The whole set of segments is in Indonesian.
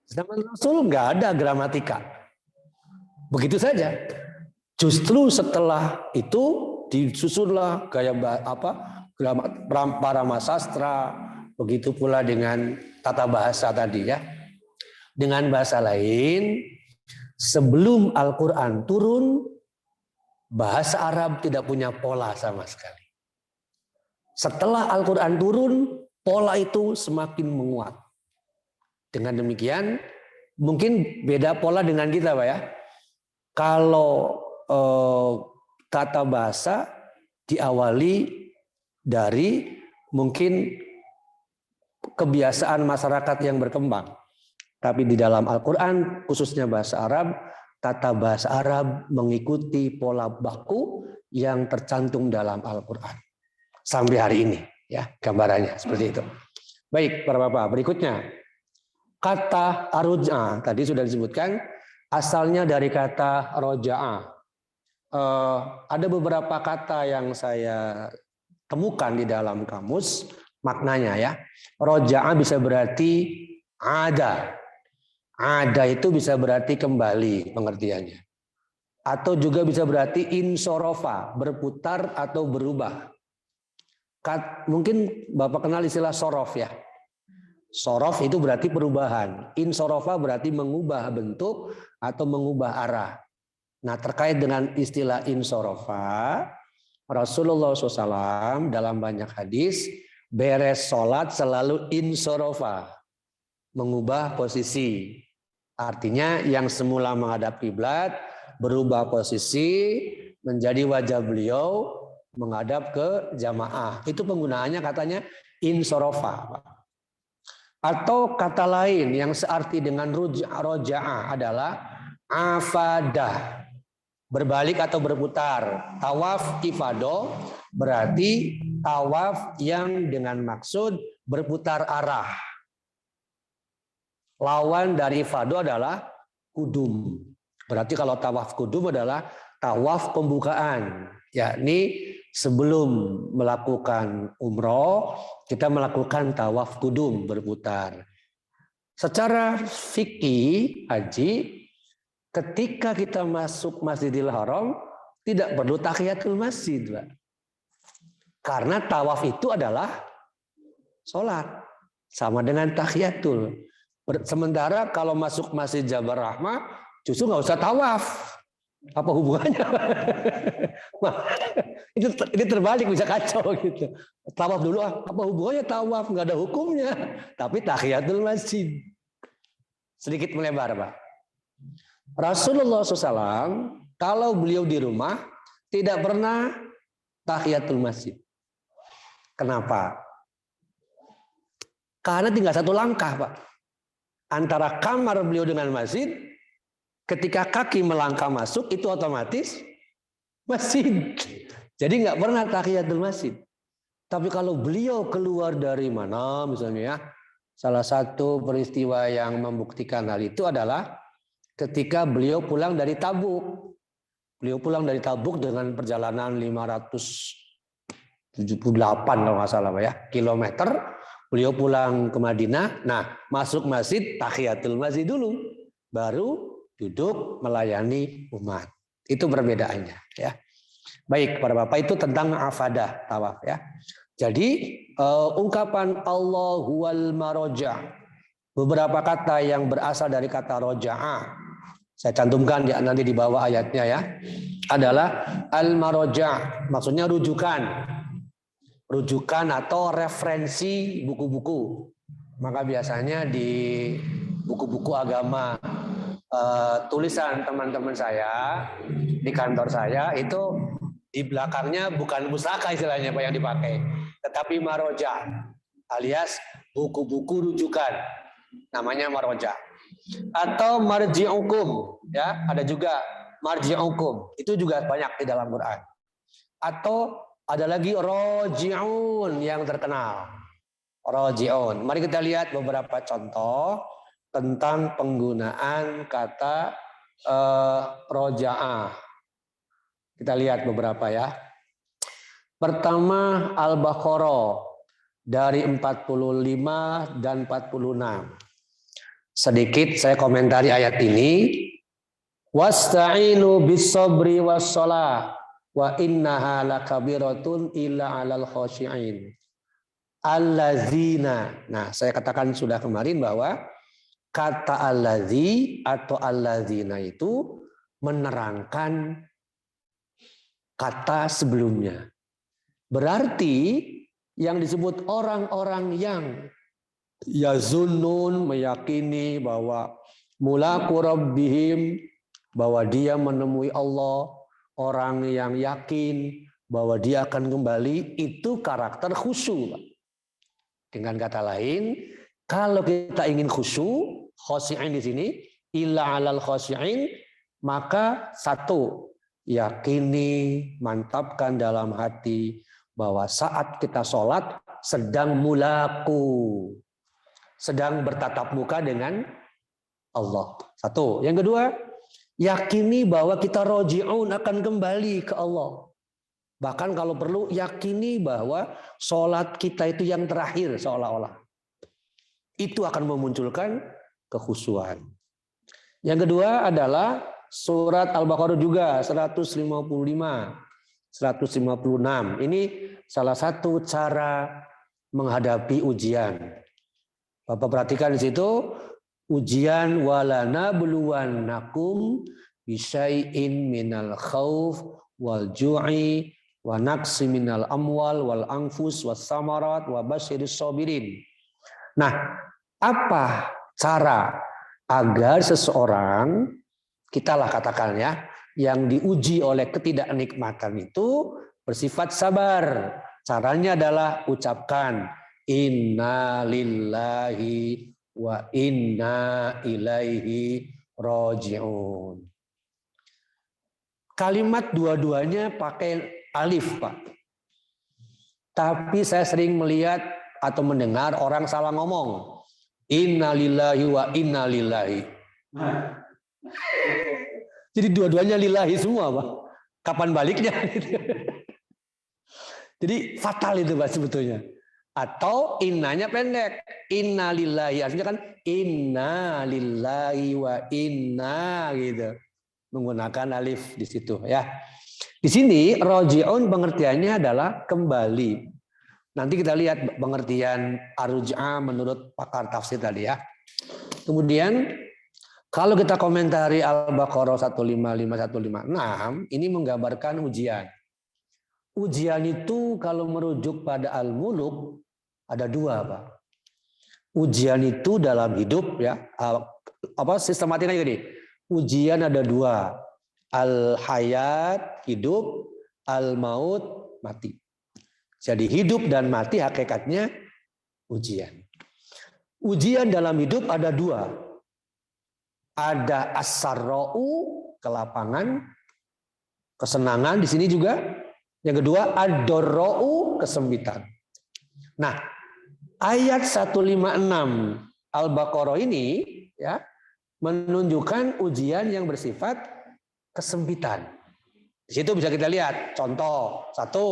Zaman Rasul nggak ada gramatika. Begitu saja. Justru setelah itu disusunlah gaya parama sastra, begitu pula dengan tata bahasa tadi ya. Dengan bahasa lain, sebelum Al-Quran turun, bahasa Arab tidak punya pola sama sekali. Setelah Al-Quran turun, pola itu semakin menguat. Dengan demikian, mungkin beda pola dengan kita, Pak ya. Kalau tata bahasa diawali dari mungkin kebiasaan masyarakat yang berkembang. Tapi di dalam Al-Quran, khususnya bahasa Arab, tata bahasa Arab mengikuti pola baku yang tercantum dalam Al-Quran. Sampai hari ini, ya gambarannya seperti itu. Baik, para bapak, berikutnya. Kata aruj'a tadi sudah disebutkan asalnya dari kata roja'a. Ada beberapa kata yang saya temukan di dalam kamus maknanya ya. Roja'a bisa berarti ada. Ada itu bisa berarti kembali pengertiannya. Atau juga bisa berarti insorofa, berputar atau berubah. Mungkin Bapak kenal istilah sorof ya. Sorof itu berarti perubahan. Insorofa berarti mengubah bentuk atau mengubah arah. Nah terkait dengan istilah insorofa, Rasulullah SAW dalam banyak hadis beres sholat selalu insorofa, mengubah posisi. Artinya yang semula menghadap kiblat berubah posisi menjadi wajah beliau menghadap ke jamaah. Itu penggunaannya katanya insorofa. Atau kata lain yang searti dengan roja'a adalah afadah, berbalik atau berputar. Tawaf ifado berarti tawaf yang dengan maksud berputar arah. Lawan dari ifado adalah kudum. Berarti kalau tawaf kudum adalah tawaf pembukaan, yakni sebelum melakukan umroh, kita melakukan tawaf kudum berputar. Secara fikih haji, ketika kita masuk Masjidil Haram, tidak perlu tahiyatul masjid, Pak. Karena tawaf itu adalah sholat. Sama dengan tahiyatul. Sementara kalau masuk Masjid Jabar Rahmah, justru nggak usah tawaf. Apa hubungannya? Ini terbalik, bisa kacau gitu. Tawaf dulu, apa hubungannya tawaf? Nggak ada hukumnya. Tapi tahiyatul masjid. Sedikit melebar, Pak. Rasulullah SAW, kalau beliau di rumah, tidak pernah tahiyatul masjid. Kenapa? Karena tinggal satu langkah, Pak. Antara kamar beliau dengan masjid, ketika kaki melangkah masuk, itu otomatis masjid. Jadi nggak pernah tahiyatul masjid. Tapi kalau beliau keluar dari mana, misalnya ya, salah satu peristiwa yang membuktikan hal itu adalah ketika beliau pulang dari Tabuk. Beliau pulang dari Tabuk dengan perjalanan 578 kalau nggak salah ya, kilometer. Beliau pulang ke Madinah. Nah, masuk masjid, tahiyatul masjid dulu, baru duduk melayani umat. Itu perbedaannya ya. Baik, para bapak, itu tentang afadah tawaf ya. Jadi ungkapan Allahu wal maroja, beberapa kata yang berasal dari kata roja'a, saya cantumkan nanti di bawah ayatnya ya, adalah al maroja, maksudnya rujukan. Rujukan atau referensi buku-buku. Maka biasanya di buku-buku agama, tulisan teman-teman saya di kantor saya itu di belakangnya bukan pustaka istilahnya Pak yang dipakai, tetapi maroja alias buku-buku rujukan, namanya maroja. Atau marji'ukum, ya ada juga marji'ukum, itu juga banyak di dalam Quran. Atau ada lagi roji'un yang terkenal. Roji'un. Mari kita lihat beberapa contoh tentang penggunaan kata roja'ah. Kita lihat beberapa ya. Pertama Al-Baqarah dari 45 dan 46. Sedikit saya komentari ayat ini. Wasta'inu bis-sabri was-shalah wa innaha lakabiratun illa 'alal khashi'in. Allazina. Nah, saya katakan sudah kemarin bahwa kata allazi atau allazina itu menerangkan kata sebelumnya. Berarti yang disebut orang-orang yang yazunnun, meyakini bahwa mulaqu rabbihim, bahwa dia menemui Allah, orang yang yakin bahwa dia akan kembali, itu karakter khusyuk. Dengan kata lain, kalau kita ingin khusyuk, khasyi'in di sini, illa 'alal khasyi'in, maka satu, yakini, mantapkan dalam hati bahwa saat kita sholat sedang mulaku, sedang bertatap muka dengan Allah. Satu. Yang kedua, yakini bahwa kita roji'un, akan kembali ke Allah. Bahkan kalau perlu yakini bahwa sholat kita itu yang terakhir seolah-olah. Itu akan memunculkan kekhusyuan. Yang kedua adalah surat Al-Baqarah juga 155, 156. Ini salah satu cara menghadapi ujian. Bapak perhatikan di situ, ujian walana buluwannakum bisyai'in minal khauf wal ju'i wa naqsi minal amwal wal anfus was samarat wa basyiris sabirin. Nah, apa cara agar seseorang, kitalah katakan ya, yang diuji oleh ketidaknikmatan itu bersifat sabar. Caranya adalah ucapkan inna lillahi wa inna ilaihi raji'un. Kalimat dua-duanya pakai alif, Pak. Tapi saya sering melihat atau mendengar orang salah ngomong. Inna lillahi wa inna lillahi. Jadi dua-duanya lillahi semua, Pak. Kapan baliknya? Jadi fatal itu, Pak, sebetulnya. Atau innanya pendek. Inna lillahi. Artinya kan inna lillahi wa inna gitu. Menggunakan alif di situ ya. Di sini roji'un pengertiannya adalah kembali. Nanti kita lihat pengertian aruj'a menurut pakar tafsir tadi ya. Kemudian kalau kita komentari Al-Baqarah 155, 156, ini menggambarkan ujian. Ujian itu kalau merujuk pada Al-Muluk ada dua, Pak. Ujian itu dalam hidup ya, sistematikanya gini. Ujian ada dua. Al-hayat, hidup, al-maut, mati. Jadi hidup dan mati hakikatnya ujian. Ujian dalam hidup ada dua. Ada as-sarra'u, kelapangan, kesenangan di sini juga. Yang kedua ad-darra'u, kesempitan. Nah, ayat 156 Al-Baqarah ini ya menunjukkan ujian yang bersifat kesempitan. Di situ bisa kita lihat contoh. Satu,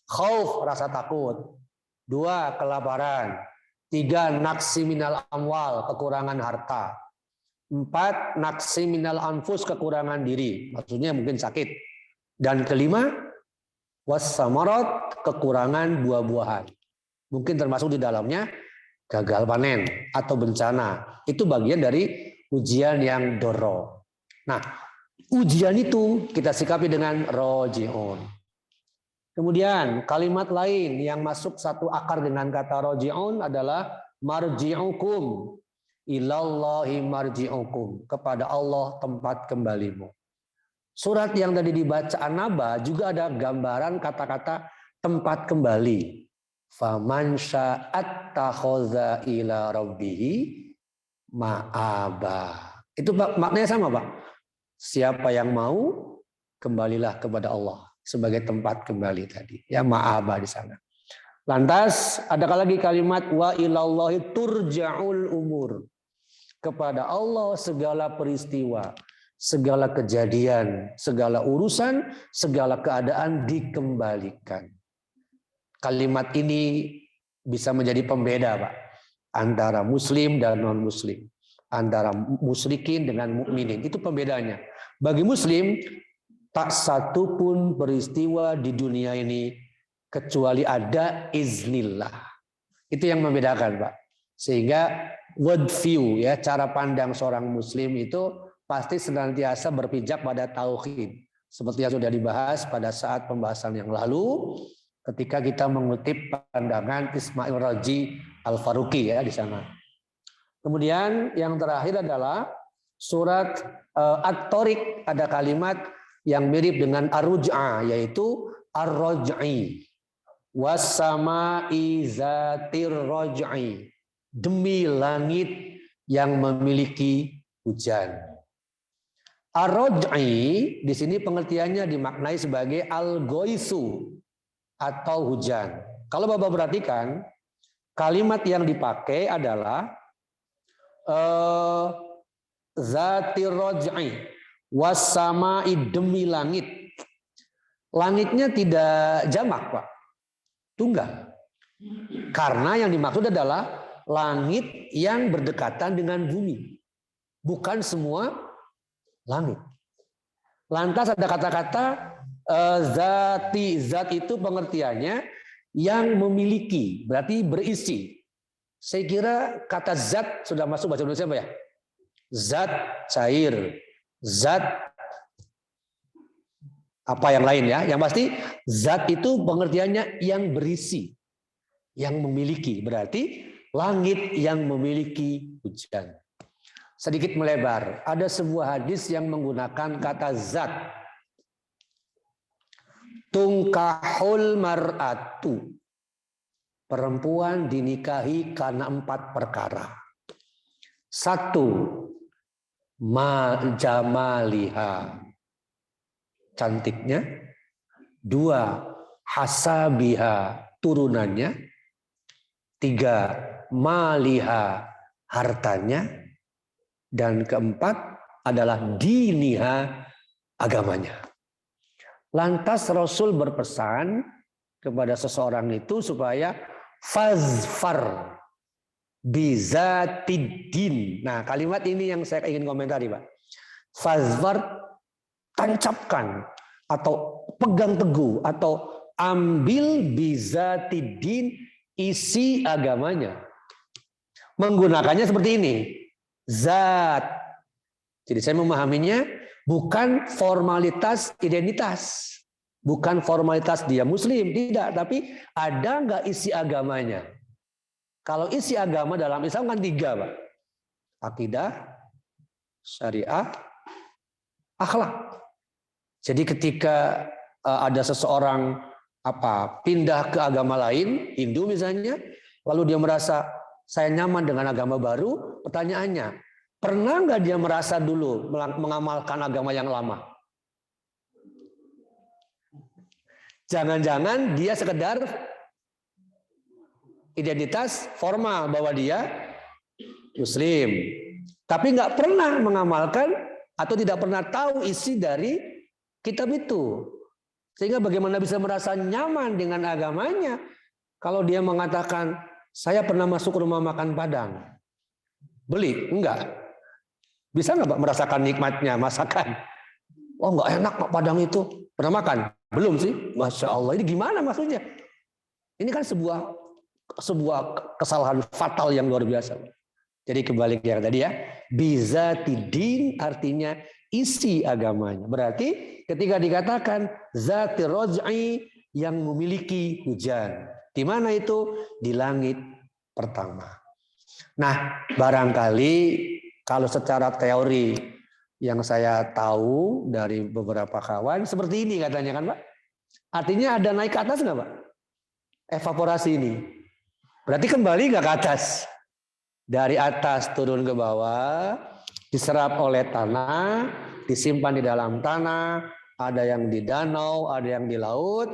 khauf, rasa takut. Dua, kelaparan. Tiga, naksi minal amwal, kekurangan harta. Empat, naksi minal anfus, kekurangan diri. Maksudnya mungkin sakit. Dan kelima, wassamarat, kekurangan buah-buahan. Mungkin termasuk di dalamnya gagal panen atau bencana. Itu bagian dari ujian yang doro. Nah, ujian itu kita sikapi dengan roji'un. Kemudian kalimat lain yang masuk satu akar dengan kata roji'un adalah marji'ukum ilallahi marji'ukum, kepada Allah tempat kembalimu. Surat yang tadi dibaca An-Naba juga ada gambaran kata-kata tempat kembali. Faman sya'at takhadha ila rabbihi ma'aba. Itu maknanya sama, Pak. Siapa yang mau, kembalilah kepada Allah sebagai tempat kembali tadi. Ya, ma'aba di sana. Lantas adakah lagi kalimat wa ilallahi turja'ul umur. Kepada Allah segala peristiwa, segala kejadian, segala urusan, segala keadaan dikembalikan. Kalimat ini bisa menjadi pembeda, Pak, antara muslim dan non-muslim. antara musyrikin dengan mukminin. Itu pembedanya. Bagi muslim, tak satu pun peristiwa di dunia ini kecuali ada iznillah. Itu yang membedakan, Pak. Sehingga world view, ya, cara pandang seorang muslim itu pasti senantiasa berpijak pada tauhid. Seperti yang sudah dibahas pada saat pembahasan yang lalu ketika kita mengutip pandangan Ismail Raji Al-Faruqi, ya, di sana. Kemudian yang terakhir adalah surat At-Tariq, ada kalimat yang mirip dengan Ar-Ruj'ah, yaitu Ar-Raj'i. Was-sama'i zatir raj'i. Demi langit yang memiliki hujan. Ar-Raj'i di sini pengertiannya dimaknai sebagai al-ghoisu atau hujan. Kalau Bapak perhatikan, kalimat yang dipakai adalah zatir raj'i was-sama'i, demi langit. Langitnya tidak jamak, Pak. Tunggal. Karena yang dimaksud adalah langit yang berdekatan dengan bumi. Bukan semua langit. Lantas ada kata-kata zati. Zat itu pengertiannya yang memiliki, berarti berisi. Saya kira kata zat sudah masuk bahasa Indonesia, Pak, ya? Zat cair, zat apa yang lain, ya. Yang pasti zat itu pengertiannya yang berisi, yang memiliki. Berarti langit yang memiliki hujan. Sedikit melebar. Ada sebuah hadis yang menggunakan kata zat. Tungkahul mar'atu. Perempuan dinikahi karena 4 perkara. 1. Jamaliha, cantiknya. 2. Hasabiha, turunannya. 3. Maliha, hartanya. Dan 4 adalah diniha, agamanya. Lantas Rasul berpesan kepada seseorang itu supaya fazfar bizatiddin. Nah, kalimat ini yang saya ingin komentari, Pak. Fazfar, tancapkan atau pegang teguh atau ambil bizatiddin, isi agamanya. Menggunakannya seperti ini. Zat. Jadi saya memahaminya bukan formalitas identitas. Bukan formalitas dia muslim, tidak. Tapi ada nggak isi agamanya? Kalau isi agama dalam Islam kan 3, Pak. Akidah, syariah, akhlak. Jadi ketika ada seseorang pindah ke agama lain, Hindu misalnya, lalu dia merasa saya nyaman dengan agama baru, pertanyaannya, pernah nggak dia merasa dulu mengamalkan agama yang lama? Jangan-jangan dia sekedar identitas formal bahwa dia muslim, tapi nggak pernah mengamalkan atau tidak pernah tahu isi dari kitab itu. Sehingga bagaimana bisa merasa nyaman dengan agamanya kalau dia mengatakan saya pernah masuk ke rumah makan Padang, beli? Enggak. Bisa nggak Pak merasakan nikmatnya masakan? Oh, nggak enak Pak Padang itu. Pernah makan? Belum sih. Masya Allah, ini gimana maksudnya? Ini kan sebuah kesalahan fatal yang luar biasa. Jadi kembali ke yang tadi, ya. Bizatidin artinya isi agamanya. Berarti ketika dikatakan zatir raj'i, yang memiliki hujan. Di mana itu? Di langit pertama. Nah, barangkali kalau secara teori yang saya tahu dari beberapa kawan seperti ini katanya kan, Pak. Artinya ada naik ke atas nggak, Pak? Evaporasi ini. Berarti kembali nggak ke atas? Dari atas turun ke bawah, diserap oleh tanah, disimpan di dalam tanah, ada yang di danau, ada yang di laut,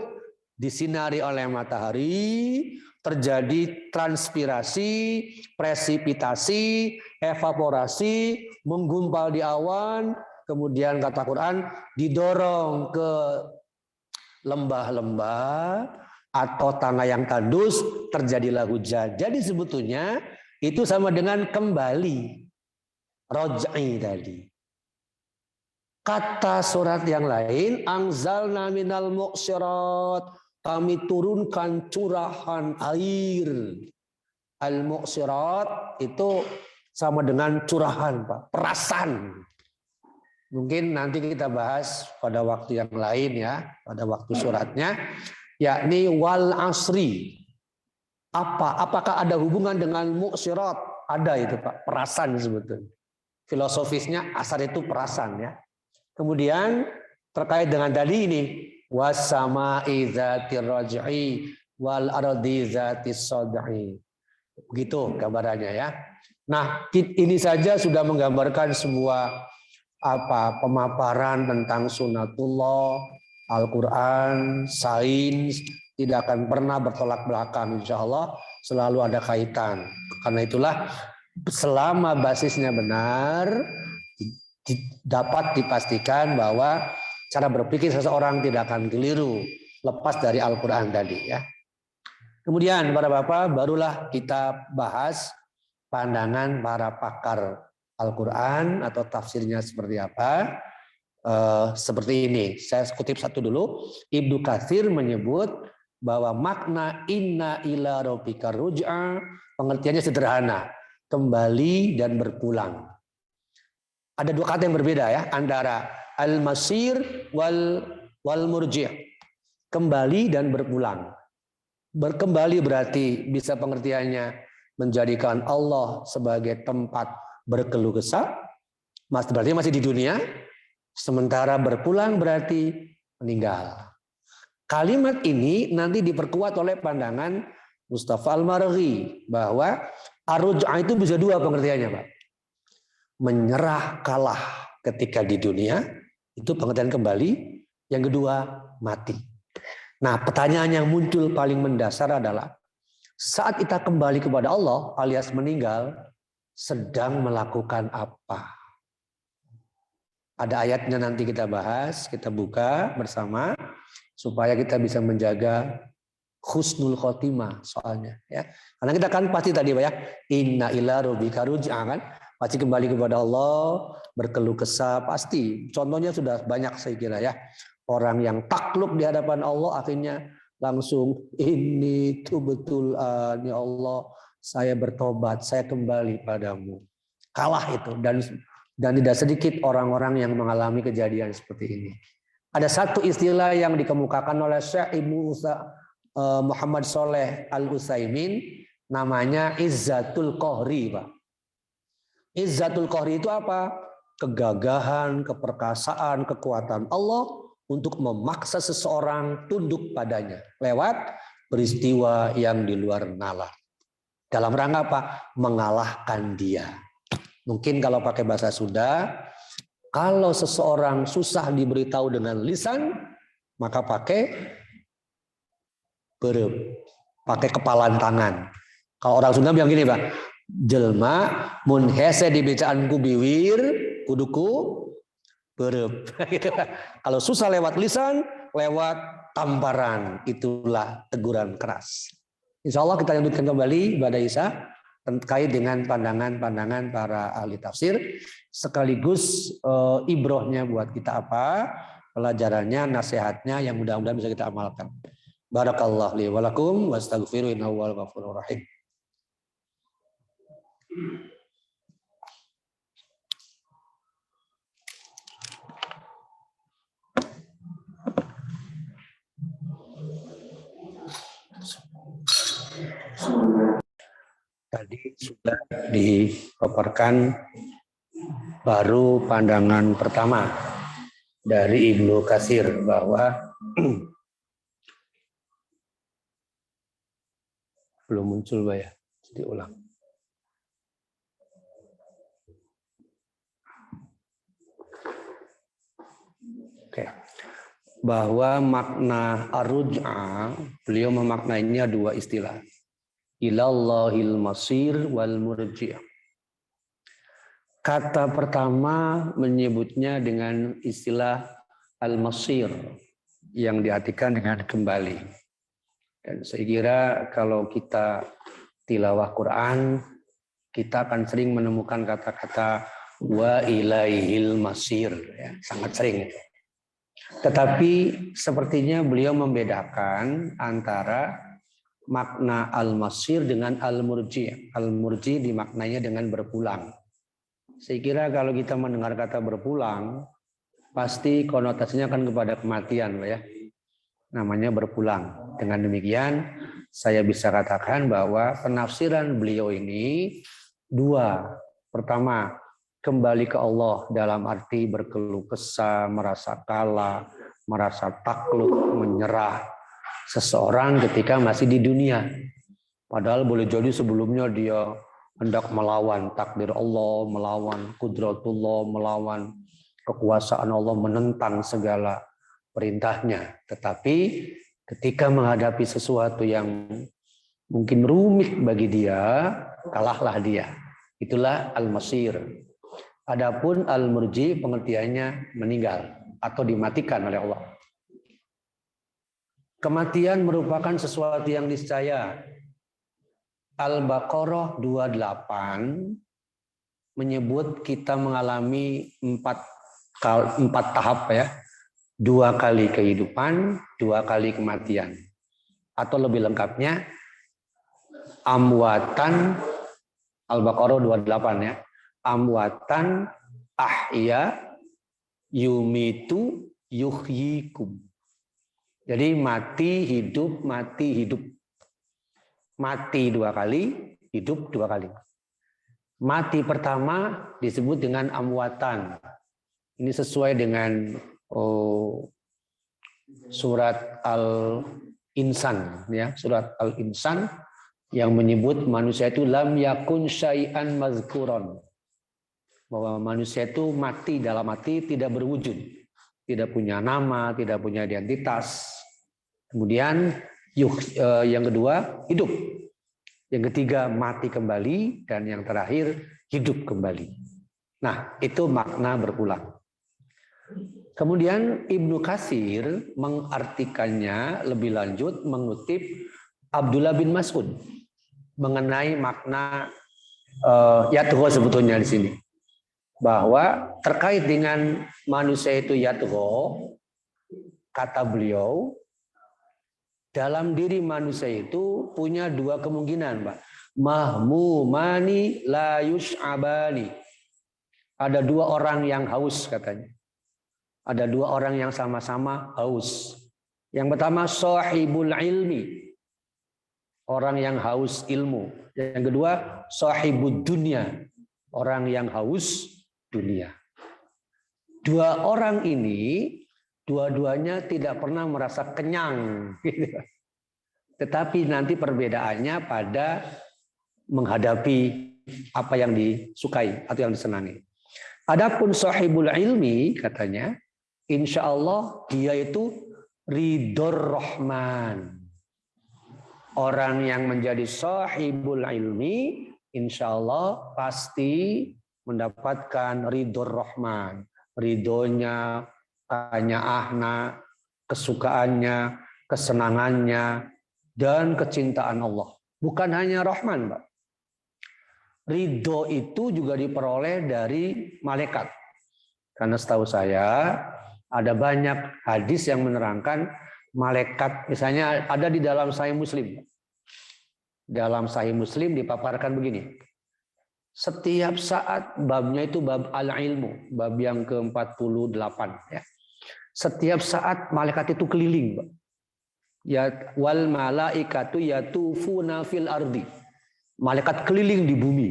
disinari oleh matahari, terjadi transpirasi, presipitasi, evaporasi, menggumpal di awan, kemudian kata Quran didorong ke lembah-lembah atau tanah yang tandus, terjadilah hujan. Jadi sebetulnya itu sama dengan kembali. raj'i tadi. Kata surat yang lain, anzalna minal muqsirat, kami turunkan curahan air. Al-muqsirat itu sama dengan curahan, Pak, perasan. Mungkin nanti kita bahas pada waktu yang lain ya, pada waktu suratnya, yakni wal asri. Apakah ada hubungan dengan muqsirat? Ada itu, Pak, perasan sebetulnya. Filosofisnya asar itu perasan ya. Kemudian terkait dengan tadi ini, was-sama'i dzatir raj'i wal ardi dzatis sad'i. Begitu gambarannya ya. Nah, ini saja sudah menggambarkan sebuah pemaparan tentang sunatullah, Al-Quran, sains, tidak akan pernah bertolak belakang, insya Allah selalu ada kaitan. Karena itulah selama basisnya benar, dapat dipastikan bahwa cara berpikir seseorang tidak akan keliru lepas dari Al-Quran tadi ya. Kemudian para bapak barulah kita bahas pandangan para pakar Al-Quran atau tafsirnya seperti apa. Seperti ini, saya kutip satu dulu. Ibnu Katsir menyebut bahwa makna inna ila rabbika ruj'a pengertiannya sederhana, kembali dan berpulang. Ada dua kata yang berbeda ya, antara al-masir wal murji'. Kembali dan berpulang. Berkembali berarti bisa pengertiannya menjadikan Allah sebagai tempat berkeluh kesah, berarti masih di dunia. Sementara berpulang berarti meninggal. Kalimat ini nanti diperkuat oleh pandangan Mustafa Al-Maraghi bahwa ar-ruj'ah itu bisa dua pengertiannya, Pak. Menyerah kalah ketika di dunia, itu pengertian kembali. Yang kedua, mati. Nah, pertanyaan yang muncul paling mendasar adalah saat kita kembali kepada Allah alias meninggal, sedang melakukan apa? Ada ayatnya nanti kita bahas, kita buka bersama supaya kita bisa menjaga husnul khotimah soalnya ya. Karena kita kan pasti tadi Pak ya, inna ila rabbika ruj'a kan? Pasti kembali kepada Allah, berkeluh kesah pasti. Contohnya sudah banyak saya kira ya. Orang yang takluk di hadapan Allah akhirnya langsung ini itu betul ya Allah, saya bertobat, saya kembali padamu. Kalah itu dan tidak sedikit orang-orang yang mengalami kejadian seperti ini. Ada satu istilah yang dikemukakan oleh Syekh Ibnu Muhammad Shalih Al-Utsaimin namanya izzatul qahri, Pak. Izzatul qahri itu apa? Kegagahan, keperkasaan, kekuatan Allah untuk memaksa seseorang tunduk padanya lewat peristiwa yang di luar nalar. Dalam rangka apa? Mengalahkan dia. Mungkin kalau pakai bahasa Sunda, kalau seseorang susah diberitahu dengan lisan, maka pakai berep, pakai kepalan tangan. Kalau orang Sunda bilang gini, Pak, jelma mun hese dibacaan ku biwir kuduku berep. Kalau susah lewat lisan, lewat tamparan, itulah teguran keras. Insya Allah kita lanjutkan kembali pada Isa terkait dengan pandangan-pandangan para ahli tafsir, sekaligus ibrohnya buat kita apa, pelajarannya, nasihatnya yang mudah-mudahan bisa kita amalkan. Barakallahu li wa lakum wastaghfiru innahu wal ghafurur rahim. Tadi sudah dipaparkan baru pandangan pertama dari Ibnu Katsir bahwa belum muncul, Pak ya. Diulang. Oke. Bahwa makna ar-ruj'a, beliau memaknainya dua istilah. Ilallahil masir wal murji'. Kata pertama menyebutnya dengan istilah al-masir yang diartikan dengan kembali. Dan saya kira kalau kita tilawah Quran, kita akan sering menemukan kata-kata wa ilaihil masir, ya, sangat sering itu. Tetapi sepertinya beliau membedakan antara makna al-masir dengan al-murji. Al-murji dimaknanya dengan berpulang. Saya kira kalau kita mendengar kata berpulang, pasti konotasinya akan kepada kematian, ya. Namanya berpulang. Dengan demikian, saya bisa katakan bahwa penafsiran beliau ini dua. Pertama, kembali ke Allah dalam arti berkeluh kesah, merasa kalah, merasa takluk, menyerah seseorang ketika masih di dunia. Padahal boleh jadi sebelumnya dia hendak melawan takdir Allah, melawan kudratullah, melawan kekuasaan Allah, menentang segala perintahnya. Tetapi ketika menghadapi sesuatu yang mungkin rumit bagi dia, kalahlah dia. Itulah al-masir. Adapun al-murji pengertiannya meninggal atau dimatikan oleh Allah. Kematian merupakan sesuatu yang niscaya. Al-Baqarah 28 menyebut kita mengalami empat tahap, ya. 2 kali kehidupan, 2 kali kematian. Atau lebih lengkapnya amwatan, Al-Baqarah 28, ya. Amwatan ahya yumitu yuhyikum. Jadi mati hidup, mati hidup. Mati 2 kali, hidup 2 kali. Mati pertama disebut dengan amwatan. Ini sesuai dengan surat Al-Insan, ya, surat Al-Insan yang menyebut manusia itu lam yakun syai'an mazkuron. Bahwa manusia itu mati dalam arti tidak berwujud, tidak punya nama, tidak punya identitas. Kemudian yang kedua hidup, yang ketiga mati kembali, dan yang terakhir hidup kembali. Nah, itu makna berpulang. Kemudian Ibnu Katsir mengartikannya lebih lanjut mengutip Abdullah bin Mas'ud mengenai makna yatgho sebetulnya di sini. Bahwa terkait dengan manusia itu yatgho, kata beliau, dalam diri manusia itu punya 2 kemungkinan, Pak. Mahmumani la yus'abani. Ada 2 orang yang haus katanya. Ada 2 orang yang sama-sama haus. Yang pertama sahibul ilmi. Orang yang haus ilmu. Yang kedua sahibud dunya. Orang yang haus dunia. 2 orang ini dua-duanya tidak pernah merasa kenyang. Tetapi nanti perbedaannya pada menghadapi apa yang disukai atau yang disenangi. Adapun sahibul ilmi katanya, insya Allah dia itu ridhor rahman. Orang yang menjadi sahibul ilmi, insya Allah pasti mendapatkan ridhor rahman. Ridhonya, kanyaahna, kesukaannya, kesenangannya, dan kecintaan Allah. Bukan hanya rahman, Pak. Ridho itu juga diperoleh dari malaikat. Karena setahu saya ada banyak hadis yang menerangkan malaikat, misalnya ada di dalam Sahih Muslim. Dalam Sahih Muslim dipaparkan begini. Setiap saat babnya itu bab al-ilmu, bab yang ke-48, ya. Setiap saat malaikat itu keliling, Pak. Ya wal malaikatu yatufuna fil ardi. Malaikat keliling di bumi.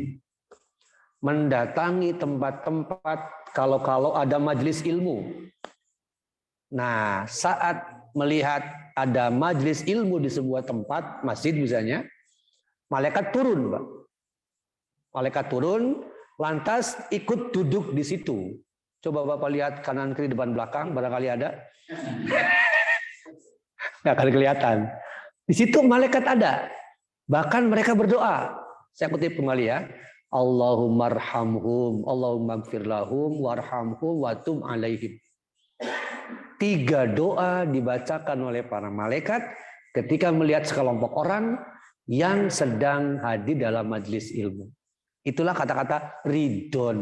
Mendatangi tempat-tempat kalau ada majelis ilmu. Nah, saat melihat ada majelis ilmu di sebuah tempat, masjid misalnya, malaikat turun, Pak. Malaikat turun, lantas ikut duduk di situ. Coba Bapak lihat kanan kiri depan belakang, barangkali ada. Nggak akan kelihatan. Di situ malaikat ada. Bahkan mereka berdoa. Saya kutip kembali, ya. Allahumma arhamhum, Allahumma gfir lahum, warhamhum, watub alaihim. 3 doa dibacakan oleh para malaikat ketika melihat sekelompok orang yang sedang hadir dalam majelis ilmu. Itulah kata-kata ridon.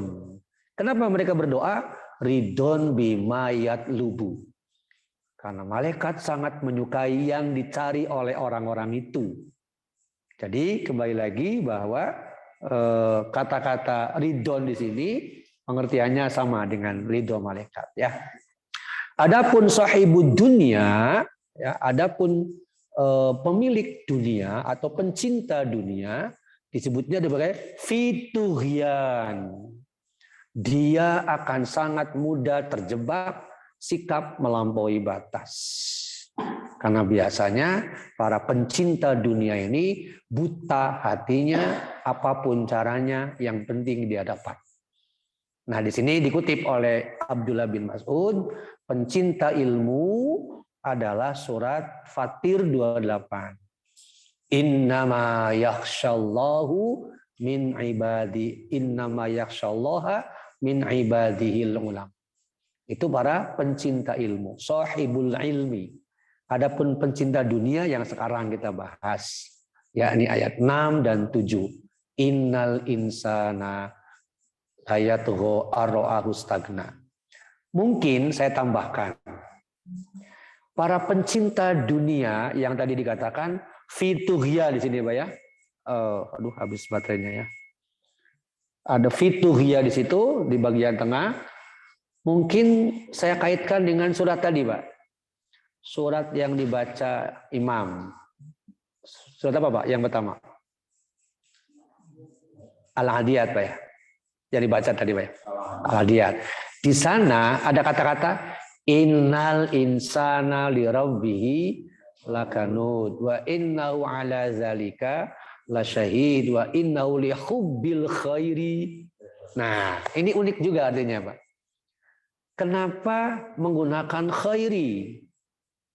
Kenapa mereka berdoa? Ridon bima yatlubu. Karena malaikat sangat menyukai yang dicari oleh orang-orang itu. Jadi kembali lagi bahwa kata-kata ridon di sini pengertiannya sama dengan ridho malaikat, ya. Adapun sahibud dunia, ya, adapun pemilik dunia atau pencinta dunia disebutnya sebagai fituhyan. Dia akan sangat mudah terjebak sikap melampaui batas. Karena biasanya para pencinta dunia ini buta hatinya, apapun caranya, yang penting dia dapat. Nah, di sini dikutip oleh Abdullah bin Mas'ud, pencinta ilmu adalah surat Fatir 28. Innama yakhshallahu min ibadi, innama yakhshallaha min ibadihil ulam. Itu para pencinta ilmu, sahibul ilmi. Adapun pencinta dunia yang sekarang kita bahas, yakni ayat 6 dan 7. Innal insana ayatuhu arra'ahu stagna. Mungkin saya tambahkan, para pencinta dunia yang tadi dikatakan fituhya di sini, Pak, ya. Aduh, habis baterainya, ya. Ada fituhya di situ di bagian tengah. Mungkin saya kaitkan dengan surat tadi, Pak. Surat yang dibaca imam. Surat apa, Pak? Yang pertama. Al-Adiyat, Pak, ya. Yang dibaca tadi, Pak, ya. Al-Adiyat. Di sana ada kata-kata innal insana lirabbihi lakanud wa innahu ala zalika lasyahid wa innahu lihubbil khairi. Nah, ini unik juga artinya, Pak. Kenapa menggunakan khairi?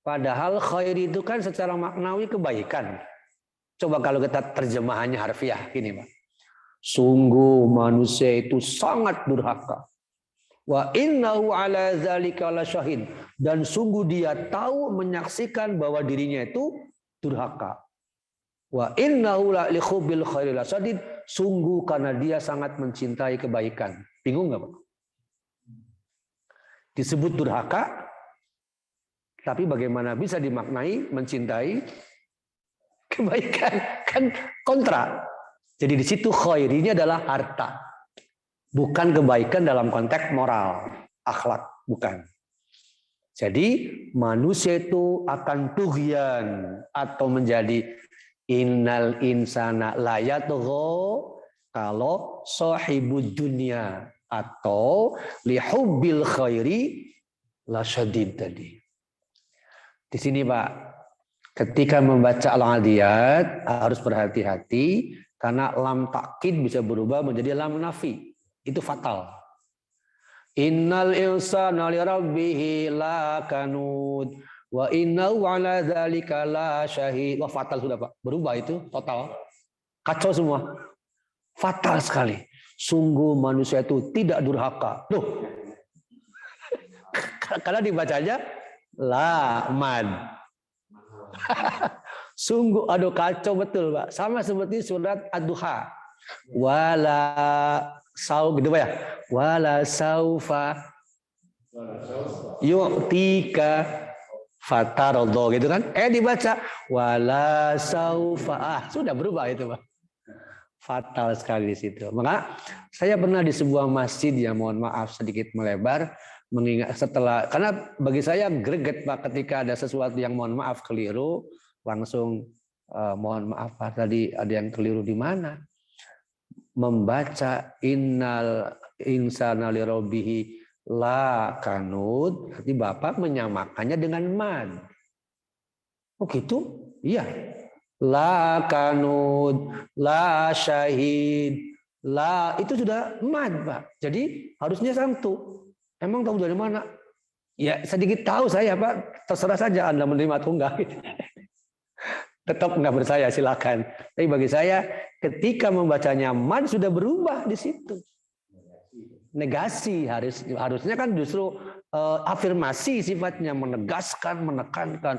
Padahal khairi itu kan secara maknawi kebaikan. Coba kalau kita terjemahannya harfiah gini, Pak. Sungguh manusia itu sangat durhaka. Wa innahu ala zalika lasyahid, dan sungguh dia tahu menyaksikan bahwa dirinya itu durhaka. Wa innahu lihubbil khairi lasyadid, sungguh karena dia sangat mencintai kebaikan. Bingung enggak, Pak? Disebut durhaka, tapi bagaimana bisa dimaknai mencintai kebaikan? Kan kontra. Jadi di situ khairinya adalah harta. Bukan kebaikan dalam konteks moral, akhlak, bukan. Jadi manusia itu akan tughyan atau menjadi innal insana layatgho kalau sahibud dunia atau lihubbil khairi lasyadid tadi. Di sini, Pak, ketika membaca Al-Adiyat harus berhati-hati karena lam takkid bisa berubah menjadi lam nafi. Itu fatal. Innal insana lirabbihi lakanud wa innahu ala dzalika la syahid. Wah, fatal sudah, Pak. Berubah itu total. Kacau semua. Fatal sekali. Sungguh manusia itu tidak durhaka. Loh. Karena dibacanya la mad. Sungguh, aduh, kacau betul, Pak. Sama seperti surat Ad-Duha. Wala sau gitu, Pak, ya. Wala saufa yu'tika fataradho gitu kan. Dibaca wala saufa. Sudah berubah itu, Pak. Fatal sekali di situ. Maka saya pernah di sebuah masjid yang mohon maaf sedikit melebar, mengingat setelah, karena bagi saya greget, Pak, ketika ada sesuatu yang mohon maaf keliru, langsung mohon maaf, Pak, tadi ada yang keliru di mana? Membaca innal insana lirabbihi lakanud, berarti Bapak menyamakannya dengan mad. Oh gitu? Iya. Lakanud, la syahid, la itu sudah mad, Pak. Jadi harusnya satu. Emang tahu dari mana? Ya sedikit tahu saya, Pak. Terserah saja Anda menerima atau enggak. Tetap enggak percaya, silakan. Tapi bagi saya, ketika membacanya mad sudah berubah di situ. Negasi harusnya kan justru afirmasi sifatnya, menegaskan, menekankan.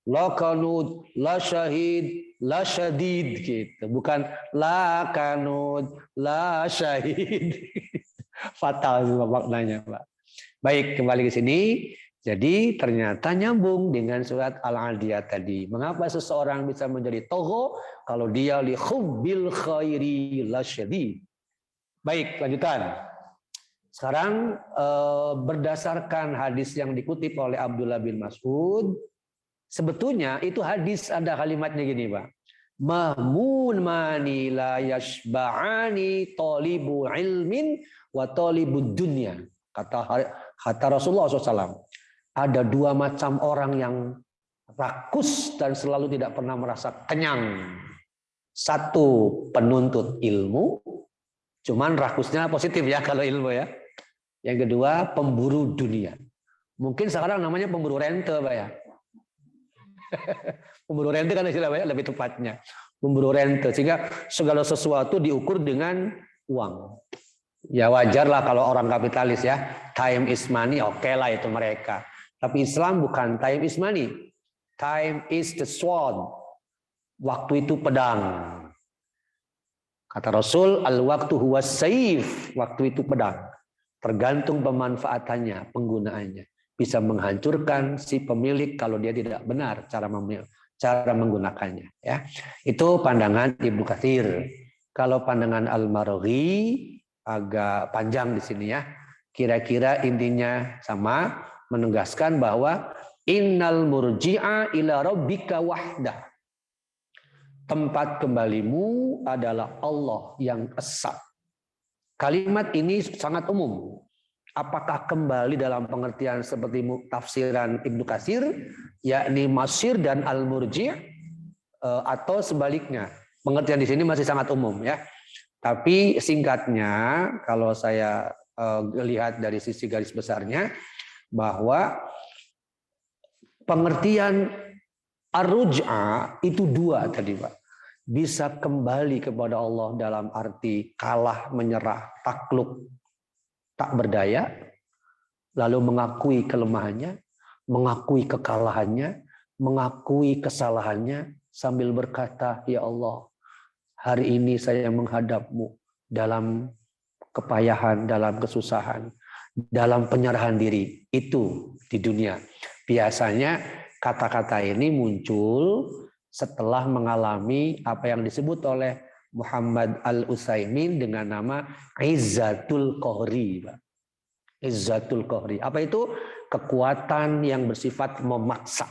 La kanud, la syahid, la syadid gitu. Bukan la kanud, la syahid. Fatal itu maknanya, Pak. Baik, kembali ke sini. Jadi ternyata nyambung dengan surat Al-Adiyat tadi. Mengapa seseorang bisa menjadi togho kalau dia li hubbil khairi lasyadid. Baik, lanjutan. Sekarang berdasarkan hadis yang dikutip oleh Abdullah bin Mas'ud, sebetulnya itu hadis ada kalimatnya gini, Pak. Mahmun mani la yashba'ani talibu ilmin wa talibud dunya. Kata Rasulullah SAW. Ada dua macam orang yang rakus dan selalu tidak pernah merasa kenyang. Satu, penuntut ilmu. Cuman rakusnya positif ya kalau ilmu ya. Yang kedua, pemburu dunia. Mungkin sekarang namanya pemburu rente, Pak ya. Pemburu rente kan istilah Pak ya, lebih tepatnya. Pemburu rente. Sehingga segala sesuatu diukur dengan uang. Ya wajar lah kalau orang kapitalis ya. Time is money, oke lah itu mereka. Tapi Islam bukan time is money. Time is the sword. Waktu itu pedang. Kata Rasul, al-waktu huwa saif. Waktu itu pedang. Tergantung pemanfaatannya, penggunaannya. Bisa menghancurkan si pemilik kalau dia tidak benar cara menggunakannya. Ya, itu pandangan Ibnu Katsir. Kalau pandangan Al-Maraghi agak panjang di sini ya. Kira-kira intinya sama, menegaskan bahwa innal murji'a ila rabbika wahdah. Tempat kembalimu adalah Allah yang esa. Kalimat ini sangat umum. Apakah kembali dalam pengertian seperti tafsiran Ibnu Katsir, yakni masir dan al-murji', atau sebaliknya? Pengertian di sini masih sangat umum ya. Tapi singkatnya, kalau saya lihat dari sisi garis besarnya, bahwa pengertian ar-ruj'a itu dua tadi, Pak. Bisa kembali kepada Allah dalam arti kalah, menyerah, takluk, tak berdaya, lalu mengakui kelemahannya, mengakui kekalahannya, mengakui kesalahannya, sambil berkata, ya Allah, hari ini saya menghadapmu dalam kepayahan, dalam kesusahan, dalam penyerahan diri. Itu di dunia. Biasanya kata-kata ini muncul setelah mengalami apa yang disebut oleh Muhammad Al-Utsaimin dengan nama Izzatul Qahri. Izzatul Qahri. Apa itu? Kekuatan yang bersifat memaksa.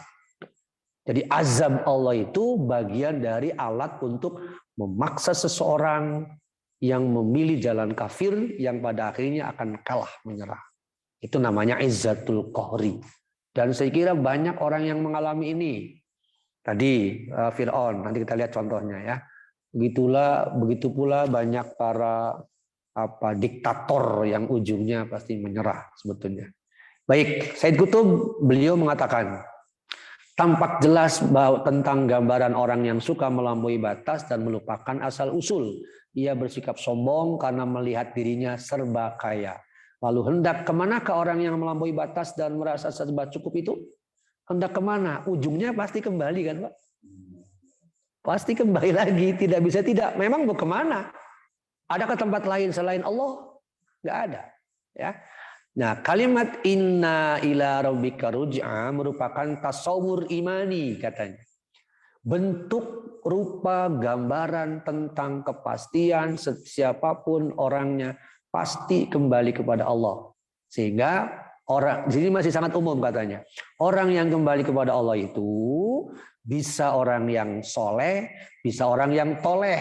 Jadi azab Allah itu bagian dari alat untuk memaksa seseorang yang memilih jalan kafir yang pada akhirnya akan kalah, menyerah. Itu namanya Izzatul Qahri. Dan saya kira banyak orang yang mengalami ini. Tadi Fir'aun, nanti kita lihat contohnya ya. Begitu pula banyak para diktator yang ujungnya pasti menyerah sebetulnya. Baik, Said Qutb beliau mengatakan tampak jelas bahwa tentang gambaran orang yang suka melampaui batas dan melupakan asal usul. Ia bersikap sombong karena melihat dirinya serba kaya. Lalu hendak kemanakah orang yang melampaui batas dan merasa serba cukup itu? Hendak kemana? Ujungnya pasti kembali kan, Pak? Pasti kembali lagi, tidak bisa tidak. Memang mau kemana? Ada ke tempat lain selain Allah? Nggak ada. Ya. Nah, kalimat inna ila rabbika ruj'a merupakan tasawur imani katanya. Bentuk, rupa, gambaran tentang kepastian siapapun orangnya pasti kembali kepada Allah. Sehingga orang, di sini masih sangat umum katanya. Orang yang kembali kepada Allah itu bisa orang yang soleh, bisa orang yang toleh.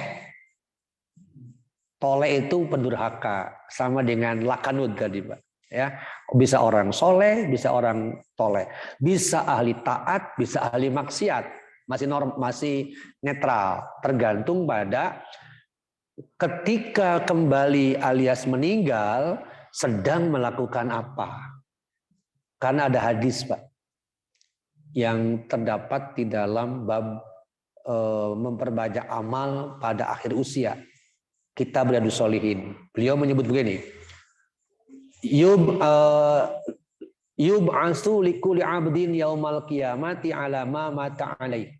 Toleh itu pendurhaka, sama dengan lakanud tadi, Pak. Ya, bisa orang soleh, bisa orang toleh, bisa ahli taat, bisa ahli maksiat, masih netral, tergantung pada ketika kembali alias meninggal sedang melakukan apa. Karena ada hadis, Pak, yang terdapat di dalam bab memperbanyak amal pada akhir usia. Kitab Riyadhus Shalihin. Beliau menyebut begini. Yub'atsu likulli 'abdin yaumal qiyamati 'ala ma mata 'alaih.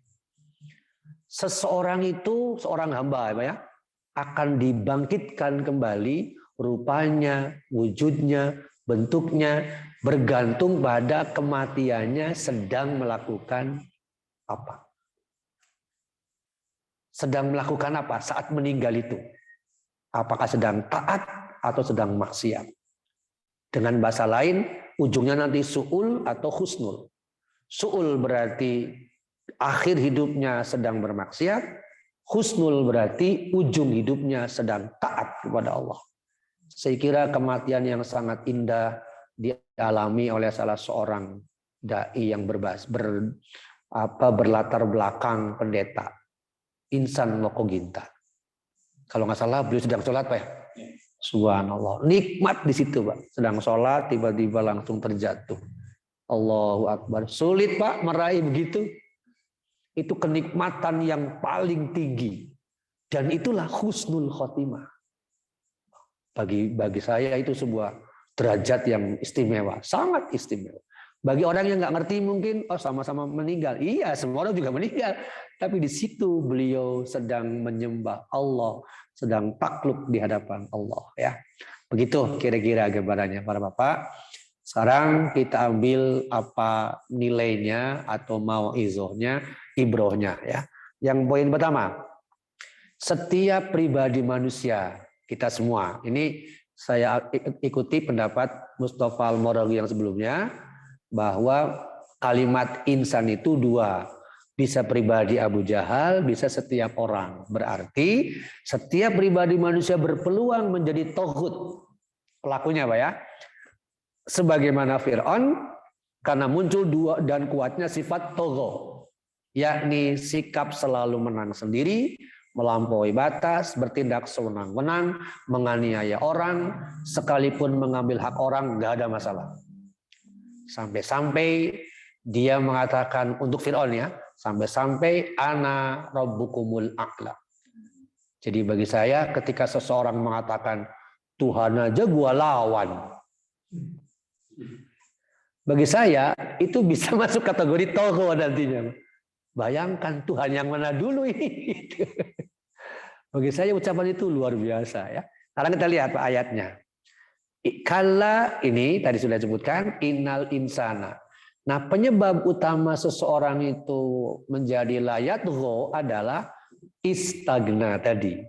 Seseorang itu, seorang hamba ya, akan dibangkitkan kembali rupanya, wujudnya, bentuknya bergantung pada kematiannya sedang melakukan apa. Sedang melakukan apa saat meninggal itu? Apakah sedang taat atau sedang maksiat? Dengan bahasa lain, ujungnya nanti su'ul atau husnul. Su'ul berarti akhir hidupnya sedang bermaksiat, husnul berarti ujung hidupnya sedang taat kepada Allah. Saya kira kematian yang sangat indah dialami oleh salah seorang dai yang berlatar belakang pendeta, Insan Lokoginta. Kalau nggak salah beliau sedang sholat, Pak ya. Subhanallah, nikmat di situ, Pak. Sedang sholat tiba-tiba langsung terjatuh. Allahu Akbar. Sulit, Pak, meraih begitu. Itu kenikmatan yang paling tinggi. Dan itulah husnul khotimah. Bagi saya itu sebuah derajat yang istimewa, sangat istimewa. Bagi orang yang nggak ngerti mungkin, oh sama-sama meninggal. Iya, semua orang juga meninggal. Tapi di situ beliau sedang menyembah Allah, sedang takluk di hadapan Allah. Ya, begitu kira-kira gambarannya para bapak. Sekarang kita ambil apa nilainya atau mau'izahnya, ibrohnya. Ya, yang poin pertama, setiap pribadi manusia, kita semua. Ini saya ikuti pendapat Mustafa Al-Maraghi yang sebelumnya, bahwa kalimat insan itu dua, bisa pribadi Abu Jahal, bisa setiap orang. Berarti setiap pribadi manusia berpeluang menjadi toghut pelakunya, Pak ya. Sebagaimana Fir'aun, karena muncul dua dan kuatnya sifat togho, yakni sikap selalu menang sendiri, melampaui batas, bertindak sewenang-wenang, menganiaya orang, sekalipun mengambil hak orang nggak ada masalah. Sampai-sampai dia mengatakan untuk Fir'aun ya, sampai-sampai ana rabbukumul a'la. Jadi bagi saya ketika seseorang mengatakan Tuhan aja gua lawan, bagi saya itu bisa masuk kategori togho nantinya. Bayangkan Tuhan yang mana dulu ini. Bagi saya ucapan itu luar biasa ya. Sekarang kita lihat Pak ayatnya. Kala ini tadi sudah disebutkan innal insana. Nah, penyebab utama seseorang itu menjadi layatgho adalah istagna tadi.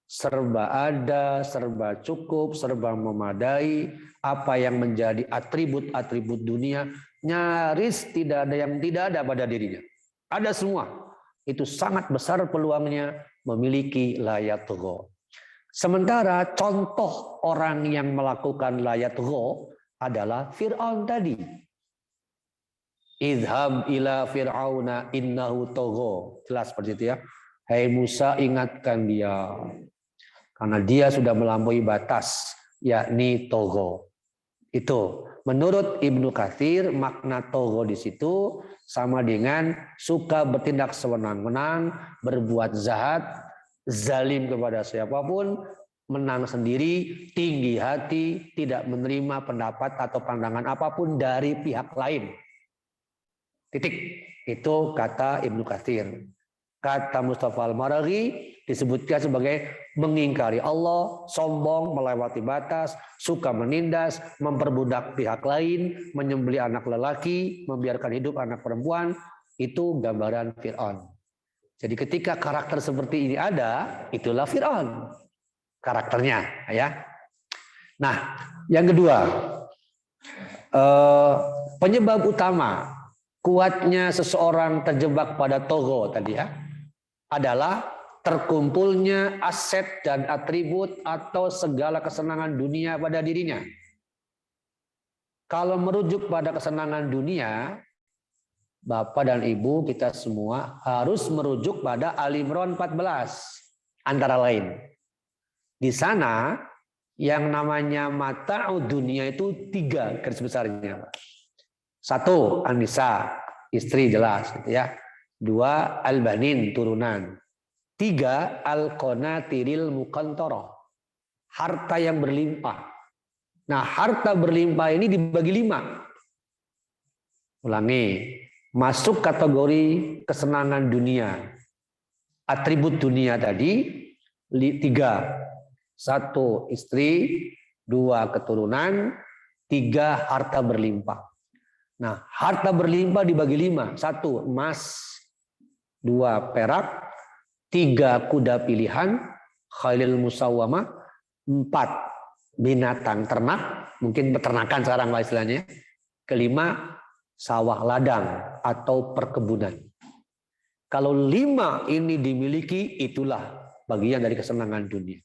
Serba ada, serba cukup, serba memadai. Apa yang menjadi atribut-atribut dunia nyaris tidak ada yang tidak ada pada dirinya. Ada semua. Itu sangat besar peluangnya memiliki layatgho. Sementara contoh orang yang melakukan layatgho adalah Fir'aun tadi. Idhab ila fir'auna innahu togho. Jelas seperti itu ya. Hai Musa, ingatkan dia. Karena dia sudah melampaui batas, yakni togho. Itu menurut Ibnu Katsir makna togho di situ sama dengan suka bertindak sewenang-wenang, berbuat jahat, zalim kepada siapapun, menang sendiri, tinggi hati, tidak menerima pendapat atau pandangan apapun dari pihak lain. Titik. Itu kata Ibnu Katsir. Kata Mustafa Al-Maraghi disebutkan sebagai mengingkari Allah, sombong, melewati batas, suka menindas, memperbudak pihak lain, menyembelih anak lelaki, membiarkan hidup anak perempuan. Itu gambaran Fir'aun. Jadi ketika karakter seperti ini ada, itulah Fir'aun karakternya, ya. Nah, yang kedua, penyebab utama kuatnya seseorang terjebak pada togho tadi ya, adalah terkumpulnya aset dan atribut atau segala kesenangan dunia pada dirinya. Kalau merujuk pada kesenangan dunia, Bapak dan Ibu kita semua harus merujuk pada Al-Imran 14 antara lain. Di sana yang namanya mata'ud dunia itu 3 garis besarnya. 1 An-Nisa, istri jelas gitu ya. 2 Al-Banin, turunan. 3 Al-Qanatiril Muqantara, harta yang berlimpah. Nah, harta berlimpah ini dibagi 5. Ulangi, masuk kategori kesenangan dunia. Atribut dunia tadi 3. 1 istri, 2 keturunan, 3 harta berlimpah. Nah, harta berlimpah dibagi 5. 1 emas, 2 perak, 3 kuda pilihan, khailil musawwamah, 4 binatang ternak, mungkin peternakan sekarang lah istilahnya. Kelima, sawah ladang atau perkebunan. Kalau 5 ini dimiliki, itulah bagian dari kesenangan dunia.